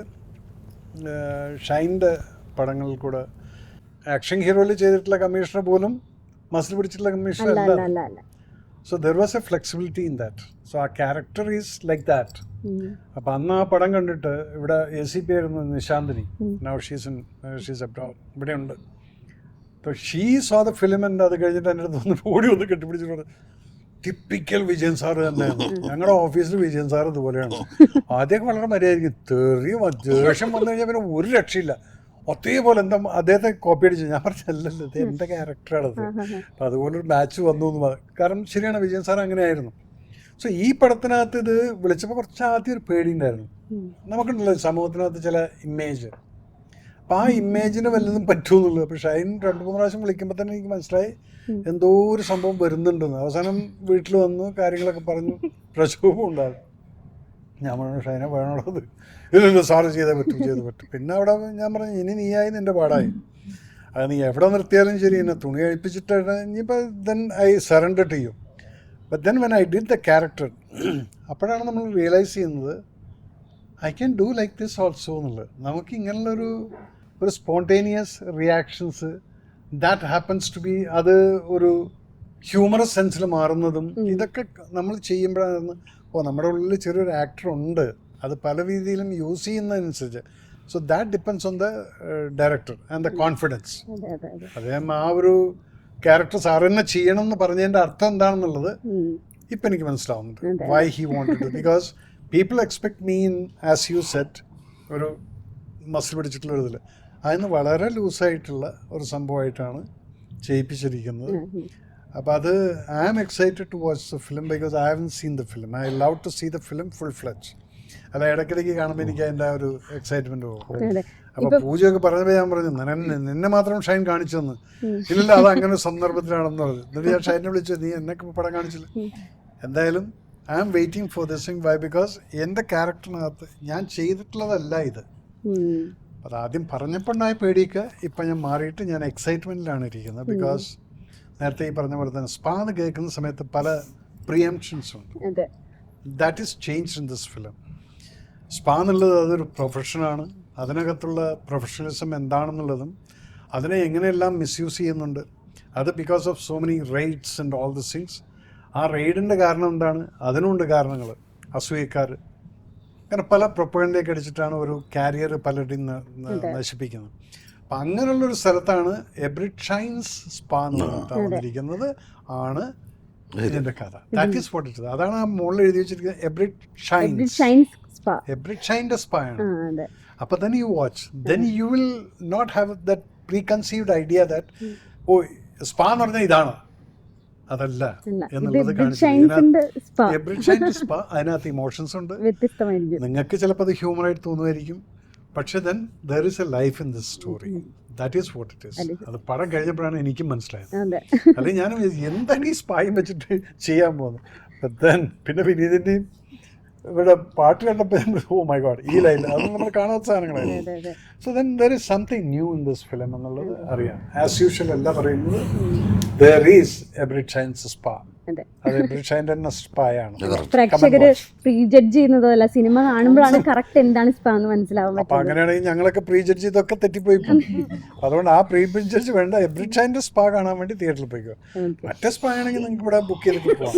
S2: ഷൈൻ്റെ പടങ്ങളിൽ കൂടെ ആക്ഷൻ ഹീറോയിൽ ചെയ്തിട്ടുള്ള കമ്മീഷണർ പോലും മസിൽ പിടിച്ചിട്ടുള്ള കമ്മീഷണർ അല്ല. So there was a flexibility in that. So our character is like that. അപ്പോൾ അന്ന് ആ പടം കണ്ടിട്ട് ഇവിടെ ACP ആയിരുന്നു നിശാന്തിനി. Now she's abroad. ഇവിടെ ഉണ്ട്. So she saw the film and അത് കഴിഞ്ഞിട്ട് എൻ്റെ അടുത്ത് വന്ന് ഓടി ഒന്ന് കെട്ടിപ്പിടിച്ചിട്ട് ടിപ്പിക്കൽ വിജയൻ സാറ് തന്നെയാണ്. ഞങ്ങളുടെ ഓഫീസിൽ വിജയൻ സാർ ഇതുപോലെയാണ്. ആദ്യമൊക്കെ വളരെ മര്യാദയ്ക്ക് തെറിയും ദേഷ്യം വന്നു കഴിഞ്ഞാൽ പിന്നെ ഒരു രക്ഷയില്ല. ഒത്തേപോലെ എന്താ അദ്ദേഹത്തെ കോപ്പി അടിച്ചു. ഞാൻ പറഞ്ഞല്ലല്ലോ, ഇത് എൻ്റെ ക്യാരക്ടറാണത്. അപ്പം അതുപോലൊരു മാച്ച് വന്നു എന്ന് പറഞ്ഞു. കാരണം ശരിയാണ്, വിജയൻ സാർ അങ്ങനെയായിരുന്നു. സോ ഈ പടത്തിനകത്ത് ഇത് വിളിച്ചപ്പോൾ കുറച്ച് ആദ്യം ഒരു പേടിയുണ്ടായിരുന്നു. നമുക്കുണ്ടല്ലോ സമൂഹത്തിനകത്ത് ചില ഇമേജ്, അപ്പം ആ ഇമേജിന് വല്ലതും പറ്റുമെന്നുള്ളൂ. അപ്പോൾ ഷൈൻ 2-3 പ്രാവശ്യം വിളിക്കുമ്പോൾ തന്നെ എനിക്ക് മനസ്സിലായി എന്തോ ഒരു സംഭവം വരുന്നുണ്ടെന്ന്. അവസാനം വീട്ടിൽ വന്ന് കാര്യങ്ങളൊക്കെ പറഞ്ഞു, പ്രക്ഷോഭം ഉണ്ടാകും. ഞാൻ പറഞ്ഞു, ഷൈനെ വേണമുള്ളത് ഇല്ലല്ലോ, സാറ് ചെയ്തേ പറ്റും. പിന്നെ അവിടെ ഞാൻ പറഞ്ഞു, ഇനി നീയായി നിൻ്റെ പാടായി. അത് നീ എവിടെ നിർത്തിയാലും ശരി, എന്നെ തുണി കഴിപ്പിച്ചിട്ടാണ് ഇനിയിപ്പോൾ then I surrender to you. But then when I did the character, അപ്പോഴാണ് നമ്മൾ റിയലൈസ് ചെയ്യുന്നത് I can do like this also എന്നുള്ളത്. നമുക്ക് ഇങ്ങനെയുള്ളൊരു spontaneous reactions that happens to be, അത് ഒരു ഹ്യൂമറസ് സെൻസിൽ മാറുന്നതും ഇതൊക്കെ നമ്മൾ ചെയ്യുമ്പോഴാണ് നമ്മുടെ ഉള്ളിൽ ചെറിയൊരു ആക്ടർ ഉണ്ട്, അത് പല രീതിയിലും യൂസ് ചെയ്യുന്നതനുസരിച്ച്. So that depends on the director and the confidence. അദ്ദേഹം ആ ഒരു ക്യാരക്ടർ സാർ തന്നെ ചെയ്യണം എന്ന് പറഞ്ഞതിൻ്റെ അർത്ഥം എന്താണെന്നുള്ളത് ഇപ്പം എനിക്ക് മനസ്സിലാവുന്നുണ്ട്. Why he wanted to, because people expect me in, as you set, ഒരു മസിൽ പിടിച്ചിട്ടുള്ള ഒരു ഇതിൽ അതിന് വളരെ ലൂസായിട്ടുള്ള ഒരു സംഭവമായിട്ടാണ് ചെയ്യിപ്പിച്ചിരിക്കുന്നത്. അപ്പോൾ അത് I am excited to watch the film because I haven't seen the film. I love to see the film full fledge. അല്ല, ഇടയ്ക്കിടയ്ക്ക് കാണുമ്പോൾ എനിക്ക് അതിൻ്റെ ഒരു എക്സൈറ്റ്മെൻറ്റ് പോകും. അപ്പോൾ പൂജയൊക്കെ പറഞ്ഞപ്പോൾ ഞാൻ പറഞ്ഞു നിന്നെ മാത്രം ഷൈൻ കാണിച്ചു തന്നു. ഇല്ല, അത് അങ്ങനെ ഒരു സന്ദർഭത്തിലാണെന്ന് പറഞ്ഞു. എന്നിട്ട് ഞാൻ ഷൈനെ വിളിച്ചു, നീ എന്നെ പടം കാണിച്ചില്ല. എന്തായാലും I am waiting for this thing. Why? Because എൻ്റെ ക്യാരക്ടറിനകത്ത് ഞാൻ ചെയ്തിട്ടുള്ളതല്ല ഇത്. അത് ആദ്യം പറഞ്ഞപ്പോണ്ടായ പേടിയൊക്കെ ഇപ്പം ഞാൻ മാറിയിട്ട് ഞാൻ എക്സൈറ്റ്മെൻറ്റിലാണ് ഇരിക്കുന്നത്. ബിക്കോസ് നേരത്തെ ഈ പറഞ്ഞ പോലെ തന്നെ സ്പാ എന്ന് കേൾക്കുന്ന സമയത്ത് പല പ്രിയംഷൻസും ഉണ്ട്. That is change in this film. Spa എന്നുള്ളത് അതൊരു പ്രൊഫഷനാണ്. അതിനകത്തുള്ള പ്രൊഫഷണലിസം എന്താണെന്നുള്ളതും അതിനെ എങ്ങനെയെല്ലാം മിസ്യൂസ് ചെയ്യുന്നുണ്ട്, അത് because of so many റെയ്ഡ്സ് and all this things. ആ റെയ്ഡിൻ്റെ കാരണം എന്താണ്? അതിനുണ്ട് കാരണങ്ങൾ. അസൂയക്കാർ അങ്ങനെ പല പ്രൊപ്പഗൻഡയൊക്കെ അടിച്ചിട്ടാണ് ഒരു കാരിയർ പലരുടെയും നശിപ്പിക്കുന്നത്. അപ്പം അങ്ങനെയുള്ളൊരു സ്ഥലത്താണ് എബ്രിഡ് ഷൈൻസ് സ്പാ എന്ന് വന്നിരിക്കുന്നത് ആണ് ഇതിൻ്റെ കഥ. That is what it is. അതാണ് ആ മുകളിൽ എഴുതി വെച്ചിരിക്കുന്നത്, എബ്രിഡ് ഷൈൻ്റെ സ്പാ ആണ്. അപ്പോൾ then you watch, then you will not have that preconceived idea that spa എന്ന് പറഞ്ഞാൽ ഇതാണ്, അതല്ല എന്നുള്ളത് കാണിച്ചിട്ടുണ്ട്. സ്പാ അതിനകത്ത് ഇമോഷൻസ് ഉണ്ട്. നിങ്ങൾക്ക് ചിലപ്പോൾ അത് ഹ്യൂമറായിട്ട് തോന്നുമായിരിക്കും, പക്ഷെ then there is a life in this story. That is what it is. അത് പടം കഴിഞ്ഞപ്പോഴാണ് എനിക്കും മനസ്സിലായത്. അല്ലെങ്കിൽ ഞാൻ എന്താണ് ഈ സ്പായും വെച്ചിട്ട് ചെയ്യാൻ പോകുന്നത്. പിന്നെ വിനീതിൻ്റെയും ഇവിടെ പാട്ട് കണ്ടപ്പോൾ ഓ മൈ ഗോഡ്, ഈ ലൈൻ അത് നമ്മൾ കാണാത്ത സാധനങ്ങളായിരുന്നു. So then there is something new in this film എന്നുള്ളത് അറിയാം. ആസ് യൂഷ്വൽ അല്ല പറയുന്നത്, there is Abrid Shine's spa. അത് എബ്രിഡ് ഷൈൻ്റെ തന്നെ സ്പായാണ്.
S6: പ്രേക്ഷകര് പ്രീ ജഡ്ജ് ചെയ്യുന്നതല്ല, സിനിമ കാണുമ്പോഴാണ് കറക്റ്റ് എന്താണ് സ്പാ എന്ന് മനസ്സിലാവും.
S2: അപ്പൊ അങ്ങനെയാണെങ്കിൽ ഞങ്ങളൊക്കെ പ്രീ ജഡ്ജ് ചെയ്തൊക്കെ തെറ്റിപ്പോയി. അതുകൊണ്ട് ആ പ്രീ ജഡ്ജ് വേണ്ട, എബ്രിഡ് ഷൈൻ്റെ സ്പാ കാണാൻ വേണ്ടി തിയേറ്ററിൽ പോയിക്കോ. മറ്റേ സ്പാ ആണെങ്കിൽ നിങ്ങൾക്ക് ഇവിടെ ബുക്ക് ചെയ്തിട്ട് പോകാം.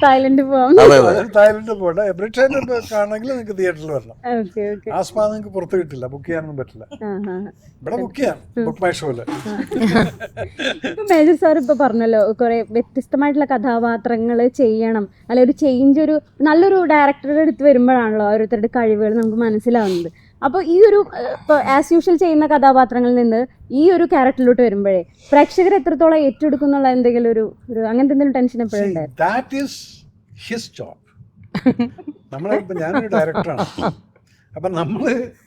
S2: തായ്ലൻഡ് പോകണ്ട, എബ്രിഡ് ഷൈൻ്റെ കാണണമെങ്കിൽ നിങ്ങൾക്ക് തിയേറ്ററിൽ വരണം. ആ സ്പാ നിങ്ങൾക്ക് പുറത്ത് കിട്ടില്ല, ബുക്ക് ചെയ്യാനൊന്നും പറ്റില്ല. ഇവിടെ ബുക്ക് ചെയ്യാം, ബുക്ക് മൈ ഷോയില്.
S6: മേജർ സാർ ഇപ്പൊ പറഞ്ഞല്ലോ, കുറെ വ്യത്യസ്തമായിട്ടുള്ള കഥാപാത്രങ്ങൾ ചെയ്യണം, അല്ലെ ഒരു ചേഞ്ച്, ഒരു നല്ലൊരു ഡയറക്ടറുടെ അടുത്ത് വരുമ്പോഴാണല്ലോ ഓരോരുത്തരുടെ കഴിവുകൾ നമുക്ക് മനസ്സിലാവുന്നത്. അപ്പോൾ ഈ ഒരു ഇപ്പോൾ ആസ് യൂഷ്വൽ ചെയ്യുന്ന കഥാപാത്രങ്ങളിൽ നിന്ന് ഈ ഒരു ക്യാരക്ടറിലോട്ട് വരുമ്പോഴേ പ്രേക്ഷകർ എത്രത്തോളം ഏറ്റെടുക്കും എന്നുള്ള എന്തെങ്കിലും ഒരു അങ്ങനത്തെ എന്തെങ്കിലും ടെൻഷൻ എപ്പോഴും ഉണ്ടായിരുന്നു?
S2: That is his job. നമ്മളിപ്പോൾ ഞാനൊരു ഡയറക്ടറാണ്. അപ്പം നമ്മൾ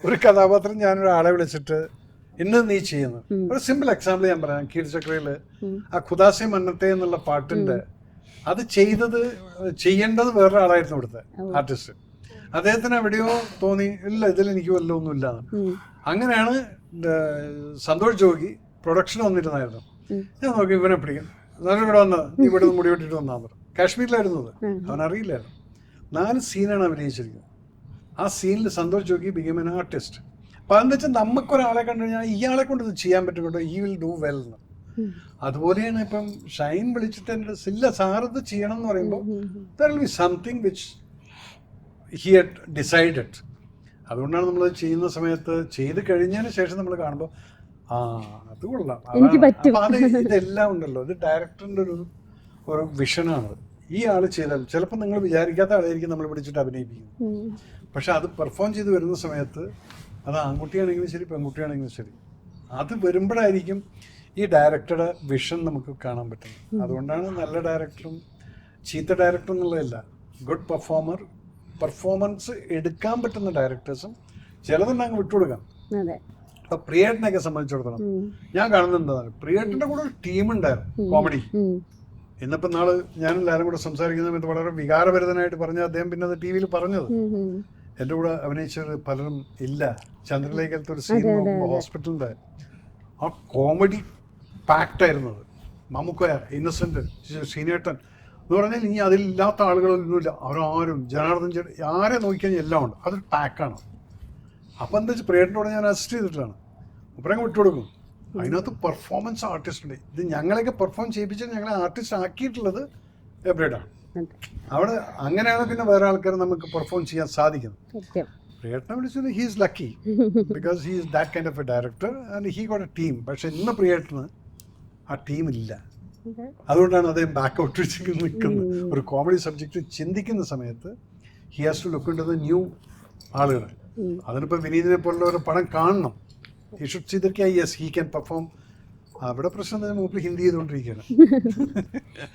S2: ഒരു കഥാപാത്രം ഞാനൊരാളെ വിളിച്ചിട്ട് ഇന്ന് നീ ചെയ്യുന്നു. ഒരു സിമ്പിൾ എക്സാമ്പിൾ ഞാൻ പറയാം. കീർച്ചക്രയിൽ ആ ഖുദാസി മന്നത്തെ എന്നുള്ള പാട്ടിൻ്റെ അത് ചെയ്യേണ്ടത് വേറൊരാളായിരുന്നു ഇവിടുത്തെ ആർട്ടിസ്റ്റ്. അദ്ദേഹത്തിന് എവിടെയോ തോന്നി, ഇല്ല ഇതിൽ എനിക്ക് വല്ലതും ഒന്നുമില്ല. അങ്ങനെയാണ് സന്തോഷ് ജോഗി പ്രൊഡക്ഷൻ വന്നിരുന്നായിരുന്നു. ഞാൻ നോക്കി ഇവനെ പിടിക്കും, എന്നാലും ഇവിടെ വന്നത്, നീ ഇവിടെ നിന്ന് മുടി വെട്ടിട്ട് വന്നാൽ പറഞ്ഞു. കാശ്മീരിലായിരുന്നത്, അവനറിയില്ലായിരുന്നു. 4 സീനാണ് അഭിനയിച്ചിരിക്കുന്നത്. ആ സീനിൽ Santhosh Jogi become an artist. അപ്പം അതെന്ന് വെച്ചാൽ നമുക്കൊരാളെ കണ്ടു കഴിഞ്ഞാൽ ഇയാളെ കൊണ്ട് ഇത് ചെയ്യാൻ പറ്റും കേട്ടോ, ഈ വിൽ ഡു വെൽ എന്ന്. അതുപോലെയാണ് ഇപ്പം ഷൈൻ വിളിച്ചിട്ട് എൻ്റെ ഇല്ല സാറിത് ചെയ്യണം എന്ന് പറയുമ്പോൾ there will be something which he had decided. അതുകൊണ്ടാണ് നമ്മളത് ചെയ്യുന്ന സമയത്ത് ചെയ്ത് കഴിഞ്ഞതിന് ശേഷം നമ്മൾ കാണുമ്പോൾ ആ അത് കൊള്ളാം. അപ്പം അത് ഇതെല്ലാം ഉണ്ടല്ലോ, ഇത് ഡയറക്ടറിൻ്റെ ഒരു വിഷനാണത്. ഈ ആൾ ചെയ്താൽ ചിലപ്പോൾ നിങ്ങൾ വിചാരിക്കാത്ത ആളായിരിക്കും നമ്മൾ പിടിച്ചിട്ട് അഭിനയിപ്പിക്കും. പക്ഷെ അത് പെർഫോം ചെയ്ത് വരുന്ന സമയത്ത് അത് ആൺകുട്ടിയാണെങ്കിലും ശരി പെൺകുട്ടിയാണെങ്കിലും ശരി, അത് വരുമ്പോഴായിരിക്കും ഈ ഡയറക്ടറുടെ വിഷൻ നമുക്ക് കാണാൻ പറ്റുന്നത്. അതുകൊണ്ടാണ് നല്ല ഡയറക്ടറും ചീത്ത ഡയറക്ടറും എന്നുള്ളതല്ല, ഗുഡ് പെർഫോമൻസ് എടുക്കാൻ പറ്റുന്ന ഡയറക്ടേഴ്സും ചിലതുണ്ടെങ്കിൽ വിട്ടുകൊടുക്കാം. അപ്പൊ പ്രിയേട്ടനെയൊക്കെ സംബന്ധിച്ചിടത്തോളം ഞാൻ കാണുന്നത് എന്താണ്, പ്രിയേട്ടൻ്റെ കൂടെ ഒരു ടീമുണ്ടായിരുന്നു കോമഡി. ഇന്നിപ്പോൾ നാള് ഞാനെല്ലാവരും കൂടെ സംസാരിക്കുന്ന സമയത്ത് വളരെ വികാരഭരിതനായിട്ട് പറഞ്ഞ അദ്ദേഹം പിന്നെ അത് ടി വിയിൽ പറഞ്ഞത്, എൻ്റെ കൂടെ അഭിനയിച്ചവർ പലരും ഇല്ല. ചന്ദ്രലേഖലത്തെ ഒരു സീൻ ഹോസ്പിറ്റലിൻ്റെ ആ കോമഡി പാക്റ്റായിരുന്നത്. മമ്മൂക്ക, ഇന്നസെൻ്റ്, ശ്രീനേട്ടൻ എന്ന് പറഞ്ഞാൽ ഇനി അതിലില്ലാത്ത ആളുകളൊന്നുമില്ല. അവരാരും ജനാർദ്ദൻ ചേട്ടൻ ആരെ നോക്കിക്കഴിഞ്ഞാൽ എല്ലാം ഉണ്ട്. അതൊരു പാക്കാണ്. അപ്പോൾ എന്താ വെച്ചാൽ പ്രിയേട്ടനോട് ഞാൻ അസിസ്റ്റ് ചെയ്തിട്ടാണ്. അപ്പുറം വിട്ടുകൊടുക്കും. അതിനകത്ത് പെർഫോമൻസ് ആർട്ടിസ്റ്റ് ഉണ്ട്. ഇത് ഞങ്ങളെയൊക്കെ പെർഫോം ചെയ്യിപ്പിച്ച് ഞങ്ങളെ ആർട്ടിസ്റ്റ് ആക്കിയിട്ടുള്ളത് എബ്രേഡാണ്. അവിടെ അങ്ങനെയാണ് പിന്നെ വേറെ ആൾക്കാർ നമുക്ക് പെർഫോം ചെയ്യാൻ സാധിക്കുന്നത്. പ്രിയേട്ടനെ വിളിച്ചത് he is lucky because he is that kind of A director and he got A team. പക്ഷെ ഇന്ന് പ്രിയേട്ടന് ആ ടീമില്ല. അതുകൊണ്ടാണ് അദ്ദേഹം ബാക്കൗട്ട് വെച്ച് നിൽക്കുന്നത്. ഒരു കോമഡി സബ്ജക്റ്റ് ചിന്തിക്കുന്ന സമയത്ത് he has to look in to the new ആളുകൾ. അതിനിപ്പോൾ വിനീതിനെ പോലുള്ള ഒരു പടം കാണണം. He should see that yes he can perform. അവിടെ പ്രശ്നം തന്നെ മൂപ്പര് ഹിന്ദി ചെയ്തുകൊണ്ടിരിക്കുകയാണ്.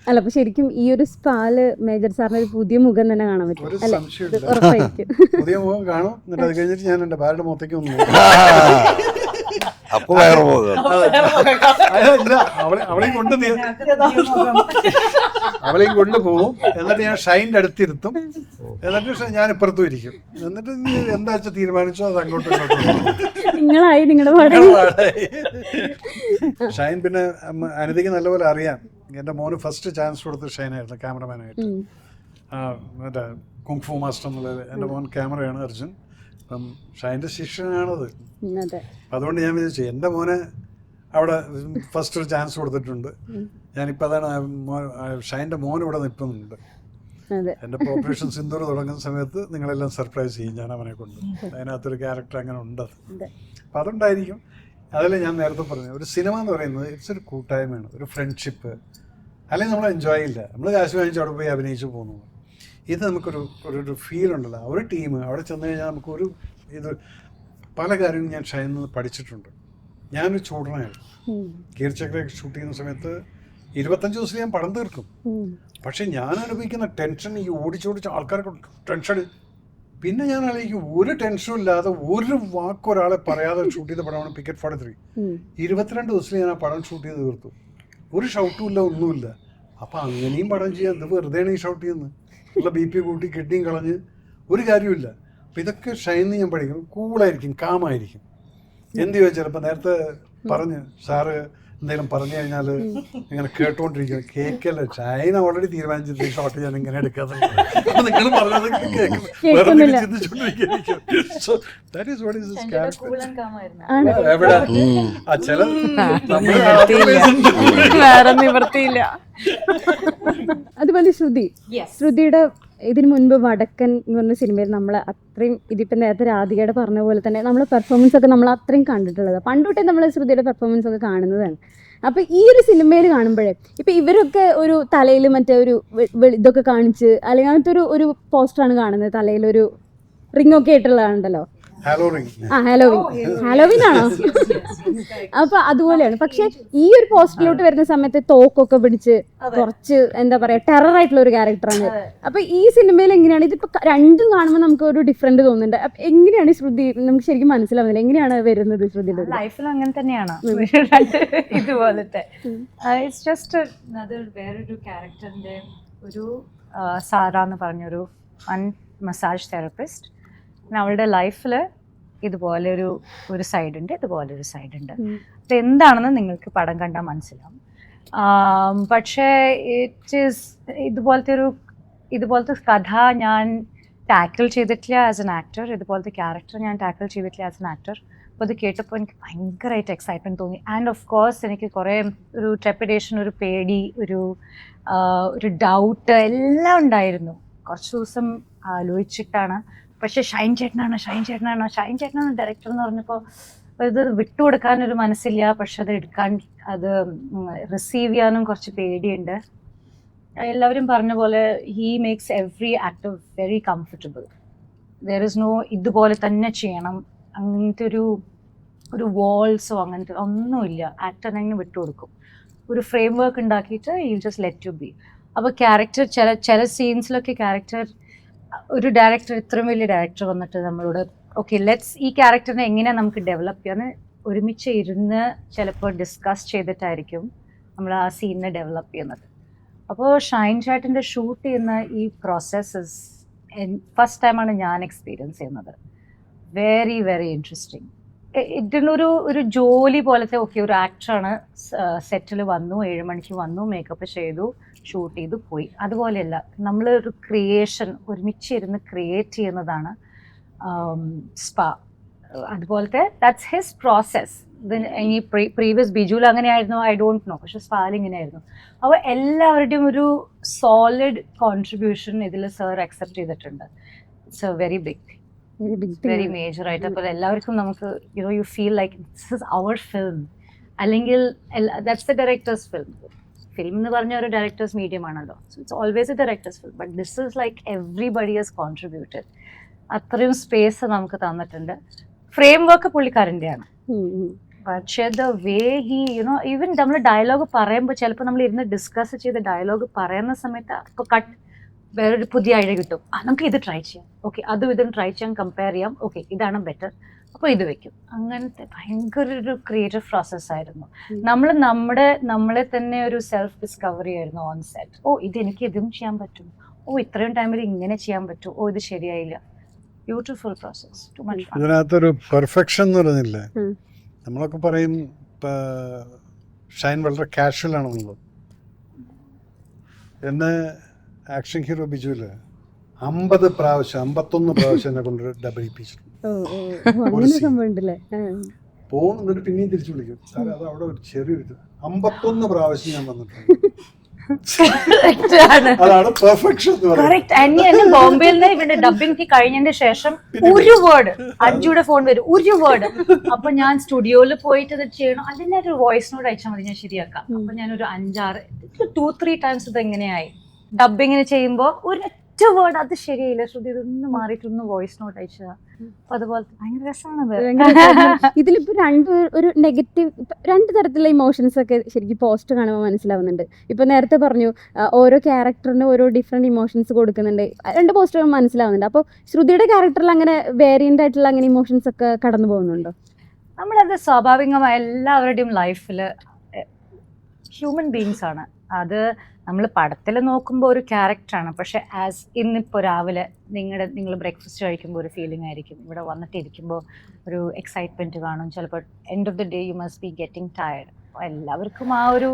S6: അല്ല, അപ്പൊ ശരിക്കും ഈ ഒരു സ്പാല് മേജർ സാറിന് ഒരു പുതിയ മുഖം തന്നെ കാണാൻ പറ്റും.
S2: ഒരു സംശയമില്ല,
S6: ഉറപ്പായിരിക്കും
S2: പുതിയ മുഖം കാണും. എന്നിട്ട് അത് കഴിഞ്ഞിട്ട് ഞാൻ എൻ്റെ ഭാര്യയുടെ മുഖത്തേക്ക് ഒന്ന്
S4: അപ്പോൾ വേറെ പോകുക.
S2: ഇല്ല, അവളെയും കൊണ്ടുപോകും. എന്നിട്ട് ഞാൻ ഷൈൻ്റെ അടുത്തിരുത്തും. എന്നിട്ട് ഞാൻ ഇപ്പുറത്തും ഇരിക്കും. എന്നിട്ട് നീ എന്താ വെച്ചാൽ തീരുമാനിച്ചോ അത് അങ്ങോട്ടും ഇങ്ങോട്ടും
S6: നിങ്ങളായി നിങ്ങളുടെ
S2: ഷൈൻ. പിന്നെ അനിതയ്ക്ക് നല്ലപോലെ അറിയാം. എൻ്റെ മോന് ഫസ്റ്റ് ചാൻസ് കൊടുത്ത് ഷൈനായിരുന്നു ക്യാമറമാനായിട്ട്. മറ്റേ കുങ്ഫു മാസ്റ്റർ എന്നുള്ളത് എൻ്റെ മോൻ ക്യാമറയാണ് അർജുൻ. അപ്പം ഷൈൻ്റെ ശിഷ്യനാണത്. അതുകൊണ്ട് ഞാൻ വിചാരിച്ചു എൻ്റെ മോനെ അവിടെ ഫസ്റ്റ് ഒരു ചാൻസ് കൊടുത്തിട്ടുണ്ട്. ഞാനിപ്പോൾ അതാണ് ഷൈൻ്റെ മോൻ ഇവിടെ നിൽക്കുന്നുണ്ട്. എൻ്റെ ഓപ്പറേഷൻ സിന്ദൂർ തുടങ്ങുന്ന സമയത്ത് നിങ്ങളെല്ലാം സർപ്രൈസ് ചെയ്യും ഞാൻ അവനെ കൊണ്ട്. അതിനകത്തൊരു ക്യാരക്ടർ അങ്ങനെ ഉണ്ട്. അപ്പം അതുണ്ടായിരിക്കും. അതല്ലേ ഞാൻ നേരത്തെ പറഞ്ഞു, ഒരു സിനിമ എന്ന് പറയുന്നത് ഇറ്റ്സ് ഒരു കൂട്ടായ്മയാണ്, ഒരു ഫ്രണ്ട്ഷിപ്പ്. അല്ലെങ്കിൽ നമ്മൾ എൻജോയ് ചെയ്യില്ല. നമ്മൾ കാശ് വാങ്ങിച്ച് അവിടെ പോയി അഭിനയിച്ച് പോകുന്നു. ഇത് നമുക്കൊരു ഒരു ഫീൽ ഉണ്ടല്ലോ, ഒരു ടീം അവിടെ ചെന്ന് കഴിഞ്ഞാൽ നമുക്കൊരു ഇത് പല കാര്യങ്ങളും ഞാൻ ഷൈനിൽ നിന്ന് പഠിച്ചിട്ടുണ്ട്. ഞാനൊരു ചൂടനായിരുന്നു. കീർച്ചക്രയൊക്കെ ഷൂട്ട് ചെയ്യുന്ന സമയത്ത് 25 ദിവസം ഞാൻ പടം തീർക്കും. പക്ഷെ ഞാൻ അനുഭവിക്കുന്ന ടെൻഷൻ, ഈ ഓടിച്ചോടിച്ച് ആൾക്കാർക്ക് ടെൻഷൻ. പിന്നെ ഞാൻ ആലോചിക്കും, ഒരു ടെൻഷനും ഇല്ലാതെ ഒരു വാക്ക് ഒരാളെ പറയാതെ ഷൂട്ട് ചെയ്ത പടമാണ് പിക്കറ്റ് 43. 22 ദിവസത്തിൽ ഞാൻ ആ പടം ഷൂട്ട് ചെയ്ത് തീർത്തു. ഒരു ഷൗട്ടും ഇല്ല, ഒന്നുമില്ല. അപ്പം അങ്ങനെയും പടം ചെയ്യാം. ഇത് വെറുതെയാണ് ഈ ഷൗട്ട് ചെയ്യുന്നത്. ഉള്ള BP കൂട്ടി കിഡ്നിയും കളഞ്ഞ് ഒരു കാര്യമില്ല. അപ്പം ഇതൊക്കെ ഷൈനിൽ ഞാൻ പഠിക്കും. കൂളായിരിക്കും, കാമായിരിക്കും. എന്ത് ചോദിച്ചാൽ ഇപ്പം നേരത്തെ പറഞ്ഞ് സാറ് എന്തെങ്കിലും പറഞ്ഞു കഴിഞ്ഞാൽ ഇങ്ങനെ കേട്ടോണ്ടിരിക്കുക. കേൾക്കല്ല, ഷൈന ഓൾറെഡി തീരുമാനിച്ചിട്ട് ഈ ഷോട്ട് ഞാൻ ഇങ്ങനെ എടുക്കാതെ നിങ്ങൾ പറഞ്ഞത് വേറെ ചിന്തിച്ചോണ്ടിരിക്കും. എവിടെ ആ ചില
S6: വേറെ നിവർത്തിയില്ല. അതുപോലെ ശ്രുതിയുടെ ഇതിനു മുൻപ് വടക്കൻ എന്ന് പറഞ്ഞ സിനിമയിൽ നമ്മൾ അത്രയും ഇതിപ്പോൾ നേരത്തെ രാധികയുടെ പറഞ്ഞ പോലെ തന്നെ നമ്മളെ പെർഫോമൻസ് ഒക്കെ നമ്മൾ അത്രയും കണ്ടിട്ടുള്ളത്. പണ്ടുതൊട്ടേ നമ്മൾ ശ്രുതിയുടെ പെർഫോമൻസ് ഒക്കെ കാണുന്നതാണ്. അപ്പോൾ ഈ ഒരു സിനിമയിൽ കാണുമ്പോഴേ ഇപ്പം ഇവരൊക്കെ ഒരു തലയിൽ മറ്റേ ഒരു ഇതൊക്കെ കാണിച്ച് അല്ലെങ്കിൽ അങ്ങനത്തെ ഒരു പോസ്റ്ററാണ് കാണുന്നത്. തലയിലൊരു റിങ്ങൊക്കെ ആയിട്ടുള്ളതാണല്ലോ. ഹാലോവിൻ ആണോ? അപ്പൊ അതുപോലെയാണ്. പക്ഷെ ഈ ഒരു പോസ്റ്ററിലോട്ട് വരുന്ന സമയത്ത് തോക്കൊക്കെ പിടിച്ച് കുറച്ച് എന്താ പറയാ ടെറർ ആയിട്ടുള്ള ഒരു ക്യാരക്ടറാണ്. അപ്പൊ ഈ സിനിമയിൽ എങ്ങനെയാണ് ഇതിപ്പോ രണ്ടും കാണുമ്പോൾ നമുക്ക് ഒരു ഡിഫറൻറ്റ് തോന്നുന്നുണ്ട്. അപ്പൊ എങ്ങനെയാണ് ഈ ശ്രുതി നമുക്ക് ശരിക്കും മനസ്സിലാവുന്നില്ല, എങ്ങനെയാണ് വരുന്നത് ശ്രുതിയുടെ
S3: ലൈഫിൽ? അങ്ങനെ തന്നെയാണ് ഇതുപോലത്തെ. ഇറ്റ്സ് ജസ്റ്റ് വേറൊരു ക്യാരക്ടറിന്റെ ഒരു സാറ എന്ന് പറഞ്ഞൊരു ഫൺ മസാജ് തെറപ്പിസ്റ്റ്. അവളുടെ ലൈഫിൽ ഇതുപോലെ ഒരു സൈഡുണ്ട്, ഇതുപോലെ ഒരു സൈഡുണ്ട്. അപ്പം എന്താണെന്ന് നിങ്ങൾക്ക് പടം കണ്ടാൽ മനസ്സിലാവും. പക്ഷേ ഇതുപോലത്തെ കഥ ഞാൻ ടാക്കിൾ ചെയ്തിട്ടില്ല ആസ് എൻ ആക്ടർ. ഇതുപോലത്തെ ക്യാരക്ടർ ഞാൻ ടാക്കിൾ ചെയ്തിട്ടില്ല ആസ് എൻ ആക്ടർ. അപ്പോൾ അത് കേട്ടപ്പോൾ എനിക്ക് ഭയങ്കരമായിട്ട് എക്സൈറ്റ്മെൻറ്റ് തോന്നി. ആൻഡ് ഓഫ് കോഴ്സ് എനിക്ക് കുറേ ഒരു ട്രെപ്പിഡേഷൻ, ഒരു പേടി, ഒരു ഡൗട്ട് എല്ലാം ഉണ്ടായിരുന്നു. കുറച്ച് ദിവസം ആലോചിച്ചിട്ടാണ്. പക്ഷേ ഷൈൻ ചേട്ടനാണ് ഡയറക്ടർ എന്ന് പറഞ്ഞപ്പോൾ ഇത് വിട്ടുകൊടുക്കാനൊരു മനസ്സില്ല. പക്ഷെ അത് റിസീവ് ചെയ്യാനും കുറച്ച് പേടിയുണ്ട്. എല്ലാവരും പറഞ്ഞ പോലെ he makes every actor very comfortable. There is no ഇതുപോലെ തന്നെ ചെയ്യണം, അങ്ങനത്തെ ഒരു വാൾസോ അങ്ങനത്തെ ഒന്നുമില്ല. ആക്ടറിനെ വിട്ടുകൊടുക്കും. ഒരു ഫ്രെയിം വർക്ക് ഉണ്ടാക്കിയിട്ട് you just let you B. അപ്പോൾ ക്യാരക്ടർ ചില സീൻസിലൊക്കെ ക്യാരക്ടർ ഒരു ഡയറക്ടർ, ഇത്രയും വലിയ ഡയറക്ടർ വന്നിട്ട് നമ്മളോട് ഓക്കെ ഈ ക്യാരക്ടറിനെ എങ്ങനെയാണ് നമുക്ക് ഡെവലപ്പ് ചെയ്യാന്ന് ഒരുമിച്ച് ഇരുന്ന് ചിലപ്പോൾ ഡിസ്കസ് ചെയ്തിട്ടായിരിക്കും നമ്മൾ ആ സീനിനെ ഡെവലപ്പ് ചെയ്യുന്നത്. അപ്പോൾ ഷൈൻ ചേട്ടൻ്റെ ഷൂട്ട് ചെയ്യുന്ന ഈ പ്രോസസ്സ് ഫസ്റ്റ് ടൈമാണ് ഞാൻ എക്സ്പീരിയൻസ് ചെയ്യുന്നത്. Very very interesting. ഒരു ജോലി പോലത്തെ, ഓക്കെ ഒരു ആക്ടറാണ്, സെറ്റിൽ വന്നു, 7 മണിക്ക് വന്നു, മേക്കപ്പ് ചെയ്തു, ഷൂട്ട് ചെയ്തു, പോയി. അതുപോലെയല്ല, നമ്മളൊരു ക്രിയേഷൻ ഒരുമിച്ചിരുന്ന് ക്രിയേറ്റ് ചെയ്യുന്നതാണ് സ്പാ. അതുപോലത്തെ ദാറ്റ്സ് ഹിസ് പ്രോസസ്. ഇനി പ്രീവിയസ് ബിജുവിൽ അങ്ങനെയായിരുന്നു, ഐ ഡോണ്ട് നോ, പക്ഷെ സ്പായിൽ ഇങ്ങനെയായിരുന്നു. അപ്പോൾ എല്ലാവരുടെയും ഒരു സോളിഡ് കോൺട്രിബ്യൂഷൻ ഇതിൽ സർ അക്സെപ്റ്റ് ചെയ്തിട്ടുണ്ട്. It's a very big thing, very major ആയിട്ട്. അപ്പോൾ എല്ലാവർക്കും നമുക്ക് you feel like this is our film, അല്ലെങ്കിൽ that's the director's film. Film എന്ന് പറഞ്ഞ ഒരു ഡയറക്ടേഴ്സ് മീഡിയം ആണല്ലോ, so it's always a director's film, but this is like everybody has contributed. അത്രയും സ്പേസ് നമുക്ക് തന്നിട്ടുണ്ട്. ഫ്രെയിം വർക്ക് പുള്ളിക്കാരൻ്റെയാണ്, പക്ഷേ ദ വേ ഹി ഈവൻ നമ്മൾ ഡയലോഗ് പറയുമ്പോൾ ചിലപ്പോൾ നമ്മൾ ഇരുന്ന് ഡിസ്കസ് ചെയ്ത് ഡയലോഗ് പറയുന്ന സമയത്ത് ഇപ്പോൾ കട്ട് വേറൊരു പുതിയ ഐഡിയ കിട്ടും, നമുക്ക് ഇത് ട്രൈ ചെയ്യാം, ഓക്കെ അതും ഇതും ട്രൈ ചെയ്യാം, കമ്പയർ ചെയ്യാം, ഓക്കെ ഇതാണ് ബെറ്റർ, അപ്പോൾ ഇത് വെക്കും. അങ്ങനത്തെ ഭയങ്കര ഒരു ക്രിയേറ്റീവ് പ്രോസസ്സായിരുന്നു. നമ്മളെ തന്നെ ഒരു സെൽഫ് ഡിസ്കവറി ആയിരുന്നു ഓൺ സെറ്റ്. ഓ ഇതെനിക്ക് ഇതും ചെയ്യാൻ പറ്റും, ഓ ഇത്രയും ടൈമിൽ ഇങ്ങനെ ചെയ്യാൻ പറ്റും, ഓ ഇത് ശരിയായില്ല. Beautiful process, too much fun.
S2: ഇതിനകത്തൊരു പെർഫെക്ഷൻ എന്ന് പറഞ്ഞില്ലേ, നമ്മളൊക്കെ പറയും ഷൈൻ വളരെ കാഷ്വൽ ആണെന്നുള്ളത്. എന്നെ ആക്ഷൻ ഹീറോ ബിജുവിൽ 51 പ്രാവശ്യം എന്നെ കൊണ്ട് ഡബിളിപ്പിച്ചിട്ടുണ്ട്. പോകുന്നുണ്ട് പിന്നെയും തിരിച്ചു വിളിക്കും, സാറേ അത് അവിടെ ഒരു ചെറിയൊരു 51 പ്രാവശ്യം ഞാൻ വന്നിട്ടുണ്ട്. അതാണ് പെർഫെക്ഷൻ.
S3: ബോംബെയിൽ നിന്ന് ഇവന്റെ ഡബിംഗ് കഴിഞ്ഞതിന് ശേഷം ഒരു വേർഡ് അഞ്ജുയുടെ ഫോൺ വരും, ഒരു വേർഡ്. അപ്പൊ ഞാൻ സ്റ്റുഡിയോയിൽ പോയിട്ട് അത് ചെയ്യണം, അതിന്റെ ഒരു വോയിസ് നോട്ട് അയച്ചാൽ മതി, ഞാൻ ശരിയാക്കാം. അപ്പൊ ഞാനൊരു 2-3 ടൈംസ് ഇത് എങ്ങനെയായി ഡബിങ്ങിന് ചെയ്യുമ്പോ ഒരൊറ്റ വേർഡ് അത് ശരിയായില്ല, ശ്രുതി ഇതൊന്ന് മാറിയിട്ടൊന്ന് വോയിസ് നോട്ട് അയച്ചതാ. അപ്പൊ അതുപോലെ ഭയങ്കര രസമാണ്.
S6: ഇതിലിപ്പോ ഒരു നെഗറ്റീവ് 2 തരത്തിലുള്ള ഇമോഷൻസ് ഒക്കെ ശരിക്കും പോസ്റ്റ് കാണുമ്പോൾ മനസ്സിലാവുന്നുണ്ട്. ഇപ്പൊ നേരത്തെ പറഞ്ഞു ഓരോ ക്യാരക്ടറിന് ഓരോ ഡിഫറെന്റ് ഇമോഷൻസ് കൊടുക്കുന്നുണ്ട്, 2 പോസ്റ്റർ മനസ്സിലാവുന്നുണ്ട്. അപ്പോൾ ശ്രുതിയുടെ ക്യാരക്ടറിൽ അങ്ങനെ വേരിയന്റ് ആയിട്ടുള്ള അങ്ങനെ ഇമോഷൻസ് ഒക്കെ കടന്നു പോകുന്നുണ്ടോ?
S3: നമ്മളത് സ്വാഭാവികമായ എല്ലാവരുടെയും ലൈഫിൽ ഹ്യൂമൻ ബീങ്സ് ആണ്. അത് നമ്മൾ പടത്തിൽ നോക്കുമ്പോൾ ഒരു ക്യാരക്ടറാണ്, പക്ഷെ ആസ് ഇന്നിപ്പോൾ രാവിലെ നിങ്ങൾ ബ്രേക്ക്ഫാസ്റ്റ് കഴിക്കുമ്പോൾ ഒരു ഫീലിംഗ് ആയിരിക്കും, ഇവിടെ വന്നിട്ടിരിക്കുമ്പോൾ ഒരു എക്സൈറ്റ്മെൻറ്റ് കാണും, ചിലപ്പോൾ end of the day you must be getting tired. അപ്പോൾ എല്ലാവർക്കും ആ ഒരു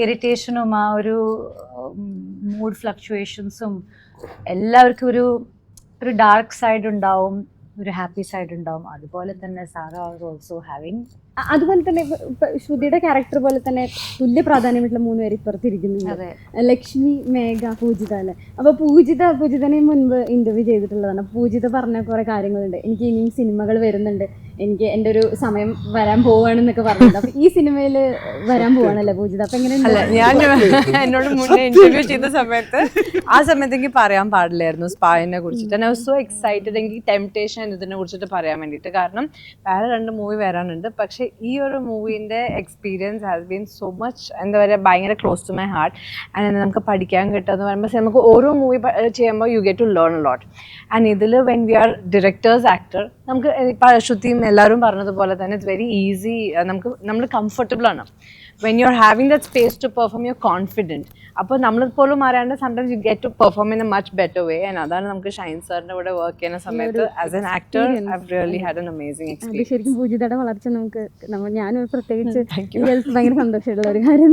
S3: ഇറിറ്റേഷനും ആ ഒരു മൂഡ് ഫ്ലക്ച്വേഷൻസും, എല്ലാവർക്കും ഒരു ഡാർക്ക് സൈഡ് ഉണ്ടാവും, ഒരു ഹാപ്പി സൈഡ് ഉണ്ടാവും. അതുപോലെ തന്നെ സാറ ഓൾസോ ഹാവിങ്.
S6: അതുപോലെ തന്നെ ശ്രുതിയുടെ ക്യാരക്ടർ പോലെ തന്നെ തുല്യ പ്രാധാന്യമായിട്ടുള്ള 3 പേര് ഇപ്പുറത്തിരിക്കുന്നുണ്ട്. ലക്ഷ്മി, മേഘ, പൂജിത അല്ലേ. അപ്പൊ പൂജിതനെ മുൻപ് ഇന്റർവ്യൂ ചെയ്തിട്ടുള്ളതാണ്. പൂജിത പറഞ്ഞ കുറെ കാര്യങ്ങളുണ്ട്, എനിക്ക് ഇനിയും സിനിമകൾ വരുന്നുണ്ട്, എനിക്ക് എൻ്റെ ഒരു സമയം വരാൻ പോവാണെന്നൊക്കെ പറഞ്ഞിട്ടുണ്ട്. അപ്പൊ ഈ സിനിമയിൽ വരാൻ പോവാണല്ലേ പൂജിത? അപ്പൊ എങ്ങനെ?
S5: ഞാൻ എന്നോട് മുന്നേ ഇന്റർവ്യൂ ചെയ്ത സമയത്ത് എനിക്ക് പറയാൻ പാടില്ലായിരുന്നു സ്പായിനെ കുറിച്ചിട്ട്. I was so excited. എനിക്ക് ടെംപ്ടേഷൻ ഇതിനെ കുറിച്ചിട്ട് പറയാൻ വേണ്ടിയിട്ട്, കാരണം വേറെ 2 മൂവി വരാനുണ്ട്. പക്ഷെ ഈ ഒരു മൂവിൻ്റെ experience has been so much, എന്താ പറയുക, ഭയങ്കര close to my heart. And നമുക്ക് പഠിക്കാൻ കിട്ടുമെന്ന് പറയുമ്പോൾ നമുക്ക് ഓരോ മൂവി ചെയ്യുമ്പോൾ you get to learn a lot. And ഇതിൽ when we are director's actor, നമുക്ക് ശ്രുതിയും എല്ലാവരും പറഞ്ഞതുപോലെ തന്നെ ഇറ്റ്സ് വെരി ഈസി. നമ്മൾ കംഫർട്ടബിൾ ആണ്. When you are having that space to perform, you are confident. അപ്പോൾ നമ്മളിപ്പോഴും അറിയാണ്ട് sometimes you get to perform in A much better way. And അതാണ് നമുക്ക് ഷൈൻ സാറിൻ്റെ കൂടെ വർക്ക് ചെയ്യുന്ന സമയത്ത് as an actor I really had an amazing experience.
S6: ശരിക്കും പൂജിതയുടെ വളർച്ച ഞാൻ പ്രത്യേകിച്ച് ഭയങ്കര സന്തോഷമുള്ള ഒരു കാര്യം.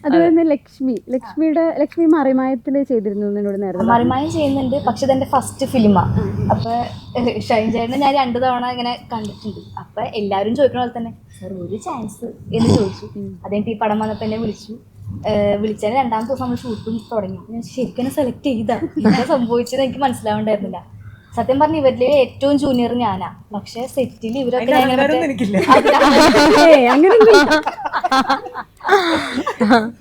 S6: അതുപോലെ തന്നെ ലക്ഷ്മി മറിമായത്തിൽ ചെയ്തിരുന്നു എന്നോട് നേരത്തെ.
S11: മറിമായം ചെയ്യുന്നുണ്ട്, പക്ഷെ ഇതെന്റെ ഫസ്റ്റ് ഫിലിമാണ്. അപ്പൊ ഷൈൻ ചേട്ടനെ ഞാൻ 2 തവണ ഇങ്ങനെ കണ്ടിട്ടുണ്ട്. അപ്പൊ എല്ലാവരും ചോദിക്കുന്ന പോലെ തന്നെ സാർ ഒരു ചാൻസ് എന്ന് ചോദിച്ചു. അതെനിക്ക് ഈ പടം വന്നപ്പോൾ എന്നെ വിളിച്ചതിന് 2ാമത്തെ ദിവസം നമ്മൾ ഷൂട്ടും തുടങ്ങി. ഞാൻ ശരിക്കും സെലക്ട് ചെയ്താ, എന്താ സംഭവിച്ചത് എനിക്ക് മനസ്സിലാവുണ്ടായിരുന്നില്ല. സത്യം പറഞ്ഞ ഇവരിലെ ഏറ്റവും ജൂനിയർ ഞാനാ, പക്ഷെ സെറ്റിൽ ഇവരൊക്കെ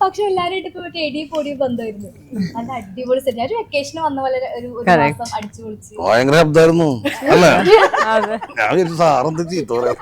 S11: പക്ഷെ എല്ലാവരും ഇപ്പൊ എടി പൊടി ബന്ധമായിരുന്നു. നല്ല അടിപൊളി സെറ്റ്. ഒരു വെക്കേഷന് വന്ന പോലെ ഒരു മാസം അടിച്ചു പൊളിച്ച്
S4: ഭയങ്കര ശബ്ദമായിരുന്നു അല്ലേ? ഞാൻ സാറെന്ത് ചീത്ത പറയാ.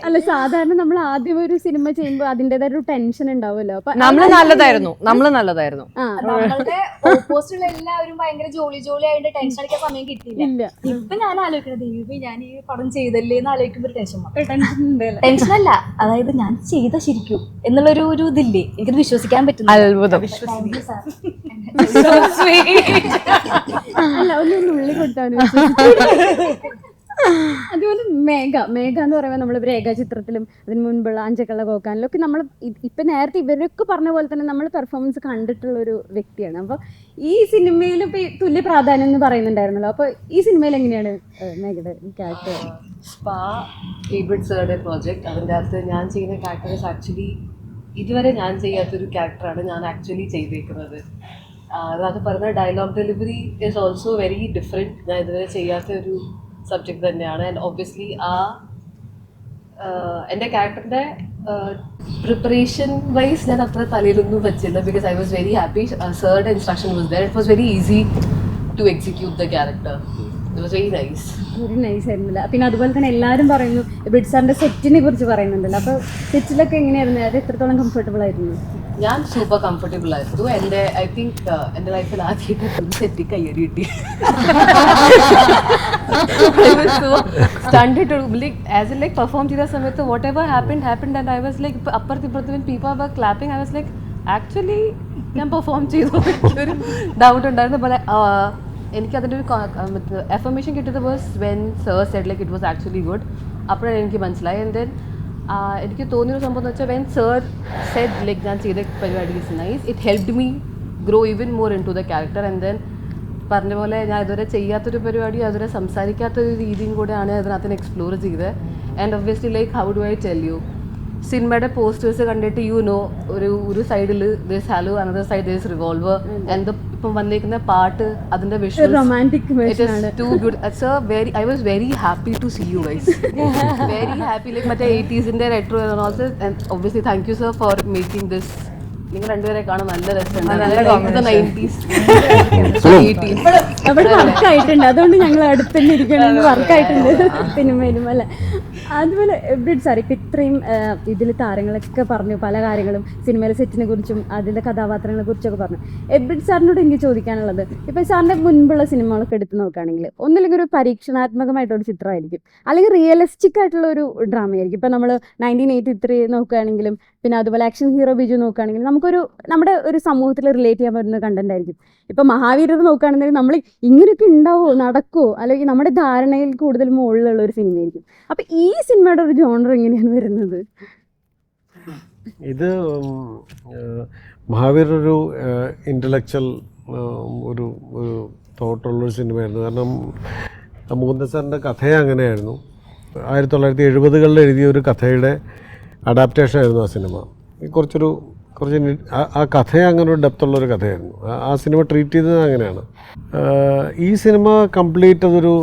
S6: അല്ല, സാധാരണ നമ്മൾ ആദ്യം ഒരു സിനിമ ചെയ്യുമ്പോൾ അതിന്റേതായ ഒരു ടെൻഷൻ ഉണ്ടാവുമല്ലോ. അപ്പൊ
S5: നമ്മള് നല്ലതായിരുന്നു.
S11: നമ്മളുടെ ഓപ്പോസിറ്റുള്ള എല്ലാവരും ഭയങ്കര ജോളി ആയിട്ട് ടെൻഷൻ അടിക്കാൻ സമയം കിട്ടിയില്ല. ഇപ്പൊ ഞാൻ ആലോചിക്കണത് ദൈവമേ ഞാൻ ഈ പടം ചെയ്തല്ലേ എന്ന് ആലോചിക്കുമ്പോൾ ഒരു ടെൻഷൻ വന്നു. ടെൻഷനല്ല, അതായത് ഞാൻ ചെയ്ത ശരിക്കും എന്നുള്ളൊരു ഇതില്ലേ, എനിക്കത് വിശ്വസിക്കാൻ പറ്റുന്നു.
S3: അത്ഭുതം.
S6: അല്ല ഒന്ന് ഉള്ളി കൊടുത്താൽ അതുപോലെ മേഘ എന്ന് പറയുമ്പോൾ നമ്മൾ രേഖ ചിത്രത്തിലും അതിന് മുൻപുള്ള അഞ്ചക്കള്ള കോക്കാനിലും ഒക്കെ നമ്മൾ ഇപ്പം നേരത്തെ ഇവരൊക്കെ പറഞ്ഞ പോലെ തന്നെ നമ്മൾ പെർഫോമൻസ് കണ്ടിട്ടുള്ളൊരു വ്യക്തിയാണ്. അപ്പോൾ ഈ സിനിമയിൽ ഇപ്പോൾ തുല്യ പ്രാധാന്യം എന്ന് പറയുന്നുണ്ടായിരുന്നല്ലോ, അപ്പോൾ ഈ സിനിമയിൽ എങ്ങനെയാണ് മേഘയുടെ ക്യാരക്ടർ?
S10: സ്പാ എബിഡ് സാറുടെ പ്രോജക്റ്റ്, അതിൻ്റെ അകത്ത് ഞാൻ ചെയ്യുന്ന ക്യാരക്ടേഴ്സ് ആക്ച്വലി ഇതുവരെ ഞാൻ ചെയ്യാത്തൊരു ക്യാരക്ടറാണ് ഞാൻ ആക്ച്വലി ചെയ്തേക്കുന്നത്. അത് പറഞ്ഞ dialogue delivery is also very different. ഞാൻ ഇതുവരെ ചെയ്യാത്ത ഒരു സബ്ജക്റ്റ് തന്നെയാണ്. ആൻഡ് ഒബ്വിയസ്ലി എൻ്റെ ക്യാരക്ടറിൻ്റെ പ്രിപ്പറേഷൻ വൈസ് ഞാൻ അത്ര തലയിലൊന്നും വെച്ചില്ല. Because I was very happy. സാറുടെ instruction was there. It was very easy to execute the character. It was very nice.
S6: Very nice ആയിരുന്നില്ല. പിന്നെ അതുപോലെ തന്നെ എല്ലാവരും പറയുന്നു ബ്രിഡ് സാറിൻ്റെ സെറ്റിനെ കുറിച്ച് പറയുന്നുണ്ടല്ലോ, അപ്പോൾ സെറ്റിലൊക്കെ എങ്ങനെയായിരുന്നു? അത് എത്രത്തോളം കംഫർട്ടബിൾ ആയിരുന്നു?
S10: ഞാൻ സൂപ്പർ കംഫർട്ടബിൾ ആയിരുന്നു. എൻ്റെ ഐ തിങ്ക് എൻ്റെ ലൈഫിൽ ആദ്യമായിട്ട് സെറ്റി കയ്യടി കിട്ടി. പെർഫോം ചെയ്ത സമയത്ത് whatever happened and I was like അപ്പുറത്തിപ്പുറത്ത് people were clapping. I was like actually ഞാൻ പെർഫോം ചെയ്തു. എനിക്കൊരു ഡൗട്ട് ഉണ്ടായിരുന്നു. പോലെ എനിക്കതിൻ്റെ ഒരു എഫർമേഷൻ കിട്ടിയത് was when sir said like it was actually good. അപ്പോഴാണ് എനിക്ക് മനസ്സിലായി. ആൻഡ് ദെൻ എനിക്ക് തോന്നിയൊരു സംഭവം എന്ന് വെച്ചാൽ വെൻ സർ സെഡ് ലൈക്ക് ഞാൻ ചെയ്ത പരിപാടി is nice, it helped me grow even more in to the character. And then പറഞ്ഞ പോലെ ഞാൻ ഇതുവരെ ചെയ്യാത്തൊരു പരിപാടി, അതുവരെ സംസാരിക്കാത്തൊരു രീതിയും കൂടെയാണ് അതിനകത്ത് എക്സ്പ്ലോർ ചെയ്തത്. And obviously like how do I tell you, സിനിമയുടെ പോസ്റ്റേഴ്സ് കണ്ടിട്ട് ഒരു സൈഡിൽ this halo, another side this revolver, and ഇപ്പം വന്നിരിക്കുന്ന പാട്ട് അതിന്റെ visuals
S6: romantic
S10: to good. So I was very happy to see you guys. Very happy. Like മറ്റേ 80s retro and also. And obviously thank you sir for making this. നിങ്ങൾ രണ്ടുപേരെ കാണാൻ നല്ല രസമുണ്ട്. 90s
S6: അവിടെ വർക്കായിട്ടുണ്ട്, അതുകൊണ്ട് ഞങ്ങൾ അടുത്ത് തന്നെ ഇരിക്കണം. വർക്കായിട്ടുണ്ട് സിനിമയിലും അല്ലേ. അതുപോലെ എബ്രിഡ് സാർ ഇപ്പം ഇത്രയും ഇതിൽ താരങ്ങളൊക്കെ പറഞ്ഞു, പല കാര്യങ്ങളും സിനിമയിലെ സെറ്റിനെ കുറിച്ചും അതിൻ്റെ കഥാപാത്രങ്ങളെ കുറിച്ചൊക്കെ പറഞ്ഞു. എബ്രിഡ് സാറിനോട് എനിക്ക് ചോദിക്കാനുള്ളത്, ഇപ്പം സാറിൻ്റെ മുൻപുള്ള സിനിമകളൊക്കെ എടുത്ത് നോക്കുകയാണെങ്കിൽ ഒന്നില്ലെങ്കിൽ ഒരു പരീക്ഷണാത്മകമായിട്ടൊരു ചിത്രമായിരിക്കും, അല്ലെങ്കിൽ റിയലിസ്റ്റിക് ആയിട്ടുള്ള ഒരു ഡ്രാമയായിരിക്കും. ഇപ്പം നമ്മൾ 1983 നോക്കുകയാണെങ്കിലും, പിന്നെ അതുപോലെ ആക്ഷൻ ഹീറോ ബിജു നോക്കുകയാണെങ്കിലും നമ്മുടെ ഒരു സമൂഹത്തിൽ റിലേറ്റ് ചെയ്യാൻ പറ്റുന്ന കണ്ടന്റ് ആയിരിക്കും. ഇപ്പം മഹാവീരർ നോക്കുകയാണെന്നുണ്ടെങ്കിൽ നമ്മൾ ഇങ്ങനെയൊക്കെ ഉണ്ടാവുമോ, നടക്കുമോ, അല്ലെങ്കിൽ നമ്മുടെ ധാരണയിൽ കൂടുതൽ മുകളിലുള്ള ഒരു സിനിമയായിരിക്കും. അപ്പം ഈ സിനിമയുടെ ഒരു ജോണർ എങ്ങനെയാണ് വരുന്നത്?
S1: ഇത് മഹാവീർ ഒരു ഇൻ്റലക്ച്വൽ ഒരു തോട്ടുള്ളൊരു സിനിമയായിരുന്നു. കാരണം മുകുന്ദൻ സാറിൻ്റെ കഥയെ അങ്ങനെയായിരുന്നു. 1970കളിൽ എഴുതിയ ഒരു കഥയുടെ അഡാപ്റ്റേഷൻ ആയിരുന്നു ആ സിനിമ. കുറച്ച് ആ കഥയെ അങ്ങനെ ഒരു ഡെപ്തുള്ളൊരു കഥയായിരുന്നു. ആ സിനിമ ട്രീറ്റ് ചെയ്തത് അങ്ങനെയാണ്. ഈ സിനിമ കംപ്ലീറ്റ് അതൊരു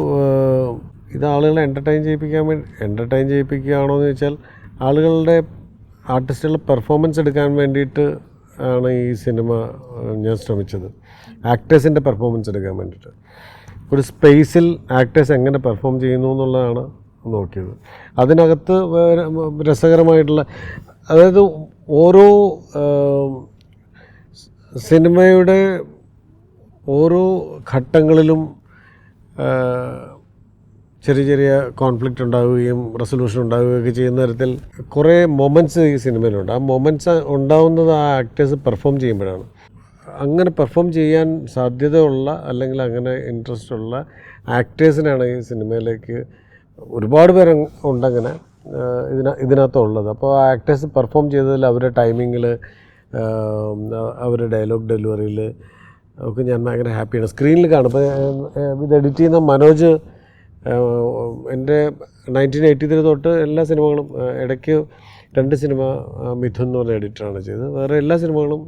S1: ഇത് ആളുകളെ എൻ്റർടൈൻ ചെയ്യിപ്പിക്കുകയാണോ എന്ന് ചോദിച്ചാൽ ആളുകളുടെ ആർട്ടിസ്റ്റുകളുടെ പെർഫോമൻസ് എടുക്കാൻ വേണ്ടിയിട്ട് ആണ് ഈ സിനിമ ഞാൻ ശ്രമിച്ചത്. ആക്ടേഴ്സിൻ്റെ പെർഫോമൻസ് എടുക്കാൻ വേണ്ടിയിട്ട് ഒരു സ്പേസിൽ ആക്ടേഴ്സ് എങ്ങനെ പെർഫോം ചെയ്യുന്നു എന്നുള്ളതാണ് നോക്കിയത്. അതിനകത്ത് രസകരമായിട്ടുള്ള, അതായത് ഓരോ സിനിമയുടെ ഓരോ ഘട്ടങ്ങളിലും ചെറിയ ചെറിയ കോൺഫ്ലിക്റ്റ് ഉണ്ടാവുകയും റെസൊല്യൂഷൻ ഉണ്ടാവുകയൊക്കെ ചെയ്യുന്ന തരത്തിൽ കുറേ മൊമെൻറ്റ്സ് ഈ സിനിമയിലുണ്ട്. ആ മൊമെൻറ്റ്സ് ഉണ്ടാവുന്നത് ആ ആക്ടേഴ്സ് പെർഫോം ചെയ്യുമ്പോഴാണ്. അങ്ങനെ പെർഫോം ചെയ്യാൻ സാധ്യതയുള്ള അല്ലെങ്കിൽ അങ്ങനെ ഇൻട്രസ്റ്റ് ഉള്ള ആക്ടേഴ്സിനാണ് ഈ സിനിമയിലേക്ക് ഒരുപാട് പേര് ഉണ്ടങ്ങനെ ഇതിനകത്തുള്ളത്. അപ്പോൾ ആ ആക്ടേഴ്സ് പെർഫോം ചെയ്തതിൽ അവരുടെ ടൈമിങ്ങിൽ, അവരുടെ ഡയലോഗ് ഡെലിവറിയിൽ ഒക്കെ ഞാൻ ഭയങ്കര ഹാപ്പിയാണ്. സ്ക്രീനിൽ കാണും. ഇപ്പോൾ ഇത് എഡിറ്റ് ചെയ്യുന്ന മനോജ് എൻ്റെ 1983 തൊട്ട് എല്ലാ സിനിമകളും, ഇടയ്ക്ക് 2 സിനിമ മിഥുൻ എന്ന് പറഞ്ഞ എഡിറ്ററാണ് ചെയ്തത്. വേറെ എല്ലാ സിനിമകളും,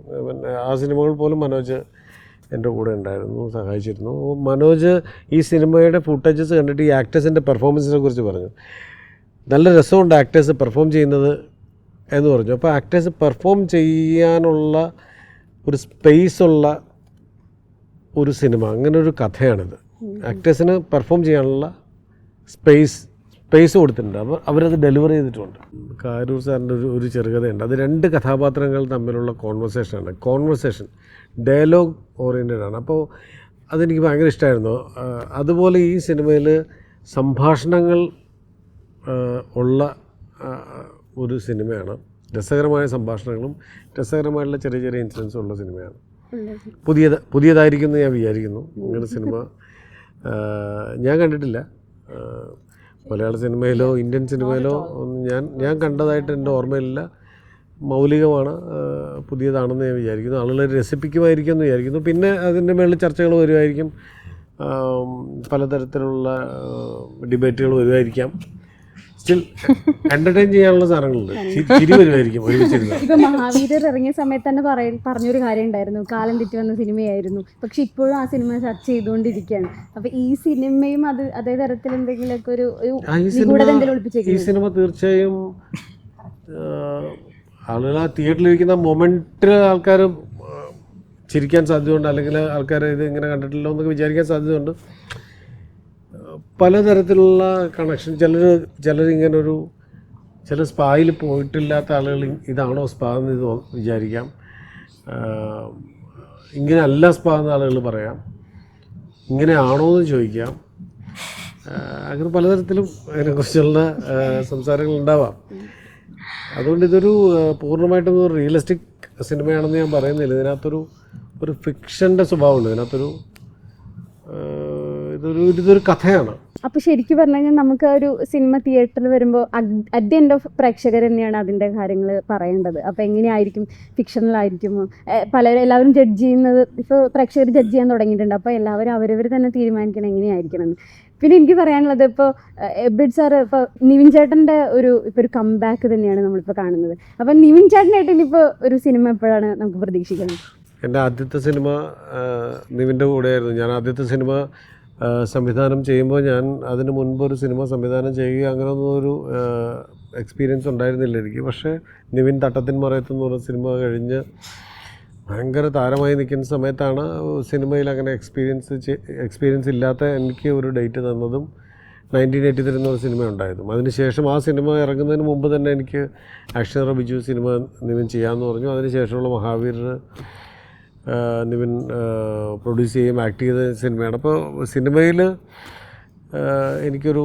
S1: ആ സിനിമകൾ പോലും മനോജ് എൻ്റെ കൂടെ ഉണ്ടായിരുന്നു, സഹായിച്ചിരുന്നു. മനോജ് ഈ സിനിമയുടെ ഫുട്ടേജസ് കണ്ടിട്ട് ഈ ആക്ടേഴ്സിൻ്റെ പെർഫോമൻസിനെ കുറിച്ച് പറഞ്ഞു. നല്ല രസമുണ്ട് ആക്ടേഴ്സ് പെർഫോം ചെയ്യുന്നത് എന്ന് പറഞ്ഞു. അപ്പോൾ ആക്ടേഴ്സ് പെർഫോം ചെയ്യാനുള്ള ഒരു സ്പേസുള്ള ഒരു സിനിമ, അങ്ങനെ ഒരു കഥയാണിത്. ആക്ടേഴ്സിന് പെർഫോം ചെയ്യാനുള്ള സ്പേസ് കൊടുത്തിട്ടുണ്ട്. അപ്പോൾ അവരത് ഡെലിവർ ചെയ്തിട്ടുണ്ട്. കാരൂർ സാറിൻ്റെ ഒരു ചെറുകഥയുണ്ട്. അത് 2 കഥാപാത്രങ്ങൾ തമ്മിലുള്ള കോൺവെർസേഷൻ ഡയലോഗ് ഓറിയൻറ്റഡ് ആണ്. അപ്പോൾ അതെനിക്ക് ഭയങ്കര ഇഷ്ടമായിരുന്നു. അതുപോലെ ഈ സിനിമയിൽ സംഭാഷണങ്ങൾ ഉള്ള ഒരു സിനിമയാണ്. രസകരമായ സംഭാഷണങ്ങളും രസകരമായിട്ടുള്ള ചെറിയ ചെറിയ ഇൻസിഡൻസും ഉള്ള സിനിമയാണ്. പുതിയതായിരിക്കും എന്ന് ഞാൻ വിചാരിക്കുന്നു. ഇങ്ങനെ സിനിമ ഞാൻ കണ്ടിട്ടില്ല. മലയാള സിനിമയിലോ ഇന്ത്യൻ സിനിമയിലോ ഒന്നും ഞാൻ കണ്ടതായിട്ട് എൻ്റെ ഓർമ്മയിലില്ല. മൗലികമാണ്, പുതിയതാണെന്ന് ഞാൻ വിചാരിക്കുന്നു. ആളുകളെ രസിപ്പിക്കുമായിരിക്കും എന്ന് വിചാരിക്കുന്നു. പിന്നെ അതിൻ്റെ മേളിൽ ചർച്ചകൾ വരുമായിരിക്കും, പലതരത്തിലുള്ള ഡിബേറ്റുകൾ വരുമായിരിക്കാം. സ്റ്റിൽ എൻ്റർടൈൻ ചെയ്യാനുള്ള സാധനങ്ങളുണ്ട്, ചിരി വരുമായിരിക്കും ഒരുമിച്ചിരുന്ന.
S6: ഇപ്പൊ മഹാവീരർ ഇറങ്ങിയ സമയത്ത് തന്നെ പറഞ്ഞൊരു കാര്യം ഉണ്ടായിരുന്നു, കാലം തെറ്റി വന്ന സിനിമയായിരുന്നു. പക്ഷെ ഇപ്പോഴും ആ സിനിമ ചർച്ച ചെയ്തുകൊണ്ടിരിക്കുകയാണ്. അപ്പൊ ഈ സിനിമയും അതേ തരത്തിൽ എന്തെങ്കിലുമൊക്കെ ഒരു നിഗൂഢത എന്തെങ്കിലും ഒളിപ്പിച്ചേക്കും.
S1: ഈ സിനിമ തീർച്ചയായും ആളുകൾ ആ തിയേറ്ററിലിരിക്കുന്ന മൊമെൻറ്റിൽ ആൾക്കാർ ചിരിക്കാൻ സാധ്യതയുണ്ട്, അല്ലെങ്കിൽ ആൾക്കാർ ഇത് ഇങ്ങനെ കണ്ടിട്ടില്ലോ എന്നൊക്കെ വിചാരിക്കാൻ സാധ്യതയുണ്ട്. പലതരത്തിലുള്ള കണക്ഷൻ, ചിലരിങ്ങനെ ചില സ്പായിൽ പോയിട്ടില്ലാത്ത ആളുകൾ ഇതാണോ സ്പാ എന്ന് ഇത് വിചാരിക്കാം. ഇങ്ങനെ അല്ല സ്പാ എന്ന് ആളുകൾ പറയാം, ഇങ്ങനെ ആണോ എന്ന് ചോദിക്കാം. അങ്ങനെ പലതരത്തിലും അതിനെക്കുറിച്ചുള്ള സംസാരങ്ങൾ ഉണ്ടാവാം. അതുകൊണ്ട് ഇതൊരു പൂർണ്ണമായിട്ടും ഒരു റിയലിസ്റ്റിക് സിനിമയാണെന്ന് ഞാൻ പറയുന്നില്ല. ഇതിനകത്തൊരു ഫിക്ഷൻ്റെ സ്വഭാവമുണ്ട്. ഇതൊരു കഥയാണ്.
S6: അപ്പോൾ ശരിക്കും പറഞ്ഞു കഴിഞ്ഞാൽ നമുക്ക് ഒരു സിനിമ തിയേറ്ററിൽ വരുമ്പോൾ അറ്റ് ദി എൻഡ് ഓഫ് പ്രേക്ഷകർ തന്നെയാണ് അതിൻ്റെ കാര്യങ്ങൾ പറയേണ്ടത്. അപ്പോൾ എങ്ങനെയായിരിക്കും, ഫിക്ഷണലായിരിക്കുമോ, എല്ലാവരും ജഡ്ജ് ചെയ്യുന്നത്, ഇപ്പോൾ പ്രേക്ഷകർ ജഡ്ജ് ചെയ്യാൻ തുടങ്ങിയിട്ടുണ്ട്. അപ്പോൾ എല്ലാവരും അവരവർ തന്നെ തീരുമാനിക്കണം എങ്ങനെയായിരിക്കണം എന്ന്. പിന്നെ എനിക്ക് പറയാനുള്ളത്, ഇപ്പോൾ എബ്രിഡ് സാറ്, ഇപ്പോൾ നിവിൻ ചേട്ടൻ്റെ ഇപ്പോൾ ഒരു കംബാക്ക് തന്നെയാണ് നമ്മളിപ്പോൾ കാണുന്നത്. അപ്പോൾ നിവിൻ ചേട്ടനായിട്ട് ഇനിയിപ്പോൾ ഒരു സിനിമ എപ്പോഴാണ് നമുക്ക് പ്രതീക്ഷിക്കുന്നത്?
S1: എൻ്റെ ആദ്യത്തെ സിനിമ നിവിൻ്റെ കൂടെയായിരുന്നു. ഞാൻ ആദ്യത്തെ സിനിമ സംവിധാനം ചെയ്യുമ്പോൾ ഞാൻ അതിന് മുൻപൊരു സിനിമ സംവിധാനം ചെയ്യുക അങ്ങനെയൊന്നും ഒരു എക്സ്പീരിയൻസ് ഉണ്ടായിരുന്നില്ല എനിക്ക്. പക്ഷേ നിവിൻ തട്ടത്തിൻ മറയത്ത് എന്ന് പറഞ്ഞ സിനിമ കഴിഞ്ഞ് ഭയങ്കര താരമായി നിൽക്കുന്ന സമയത്താണ് സിനിമയിൽ അങ്ങനെ എക്സ്പീരിയൻസ് ഇല്ലാത്ത എനിക്ക് ഒരു ഡേറ്റ് തന്നതും 1983 എന്നൊരു സിനിമ ഉണ്ടായതും. അതിനുശേഷം ആ സിനിമ ഇറങ്ങുന്നതിന് മുമ്പ് തന്നെ എനിക്ക് action hero Biju cinema Nivin ചെയ്യാമെന്ന് പറഞ്ഞു. അതിനുശേഷമുള്ള മഹാവീരർ നിവിൻ പ്രൊഡ്യൂസ് ചെയ്യുകയും ആക്ട് ചെയ്ത സിനിമയാണ്. അപ്പോൾ സിനിമയിൽ എനിക്കൊരു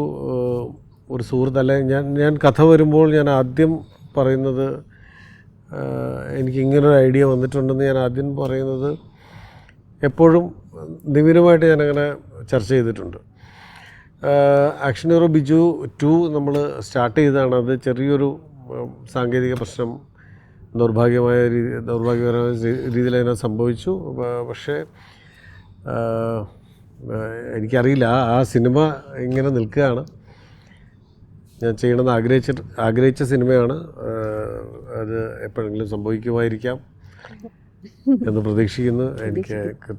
S1: സുഹൃത്തല്ല, ഞാൻ കഥ വരുമ്പോൾ ഞാൻ ആദ്യം പറയുന്നത്, എനിക്ക് ഇങ്ങനൊരു ഐഡിയ വന്നിട്ടുണ്ടെന്ന് ഞാൻ ആദ്യം പറയുന്നത് എപ്പോഴും നിവിനുമായിട്ട് ഞാനങ്ങനെ ചർച്ച ചെയ്തിട്ടുണ്ട്. ആക്ഷൻ ഹീറോ ബിജു 2 നമ്മൾ സ്റ്റാർട്ട് ചെയ്തതാണ്. അത് ചെറിയൊരു സാങ്കേതിക പ്രശ്നം ദൗർഭാഗ്യപരമായ രീതിയിൽ അതിനകത്ത് സംഭവിച്ചു. പക്ഷേ എനിക്കറിയില്ല, ആ സിനിമ ഇങ്ങനെ നിൽക്കുകയാണ്. ഞാൻ ചെയ്യണമെന്ന് ആഗ്രഹിച്ച സിനിമയാണ്. അത് എപ്പോഴെങ്കിലും സംഭവിക്കുമായിരിക്കാം എന്ന് പ്രതീക്ഷിക്കുന്നു. എനിക്ക്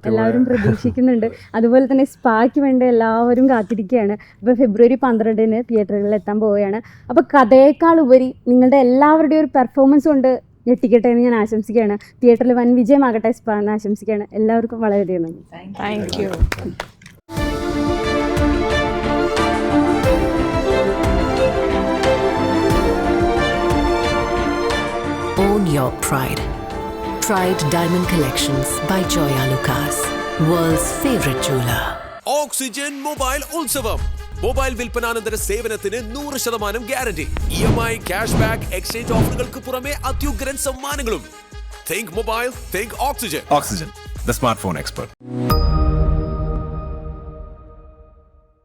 S6: എല്ലാവരും പ്രതീക്ഷിക്കുന്നുണ്ട്. അതുപോലെ തന്നെ സ്പായ്ക്ക് വേണ്ടി എല്ലാവരും കാത്തിരിക്കുകയാണ്. അപ്പോൾ ഫെബ്രുവരി 12 തിയേറ്ററുകളിൽ എത്താൻ പോവുകയാണ്. അപ്പോൾ കഥയേക്കാൾ ഉപരി നിങ്ങളുടെ എല്ലാവരുടെയും ഒരു പെർഫോമൻസ് കൊണ്ട് ഞെട്ടിക്കട്ടെ എന്ന് ഞാൻ ആശംസിക്കുകയാണ്. തിയേറ്ററിൽ വൻ വിജയമാകട്ടെ സ്പാ എന്ന് ആശംസിക്കുകയാണ്. എല്ലാവർക്കും വളരെയധികം നന്ദി.
S5: Thank you.
S7: Own your pride. Pride Diamond Collections by Joya Lucas, world's favorite jeweler.
S8: Oxygen mobile ഉത്സവം. മൊബൈൽ വിൽപ്പനാനന്തര സേവനത്തിന് 100% guarantee. EMI, cash back, exchange ഓഫറുകൾക്ക് പുറമെ അത്യുഗ്രൻ സമ്മാനങ്ങളും. Think mobile, think oxygen.
S9: Oxygen, the smartphone expert.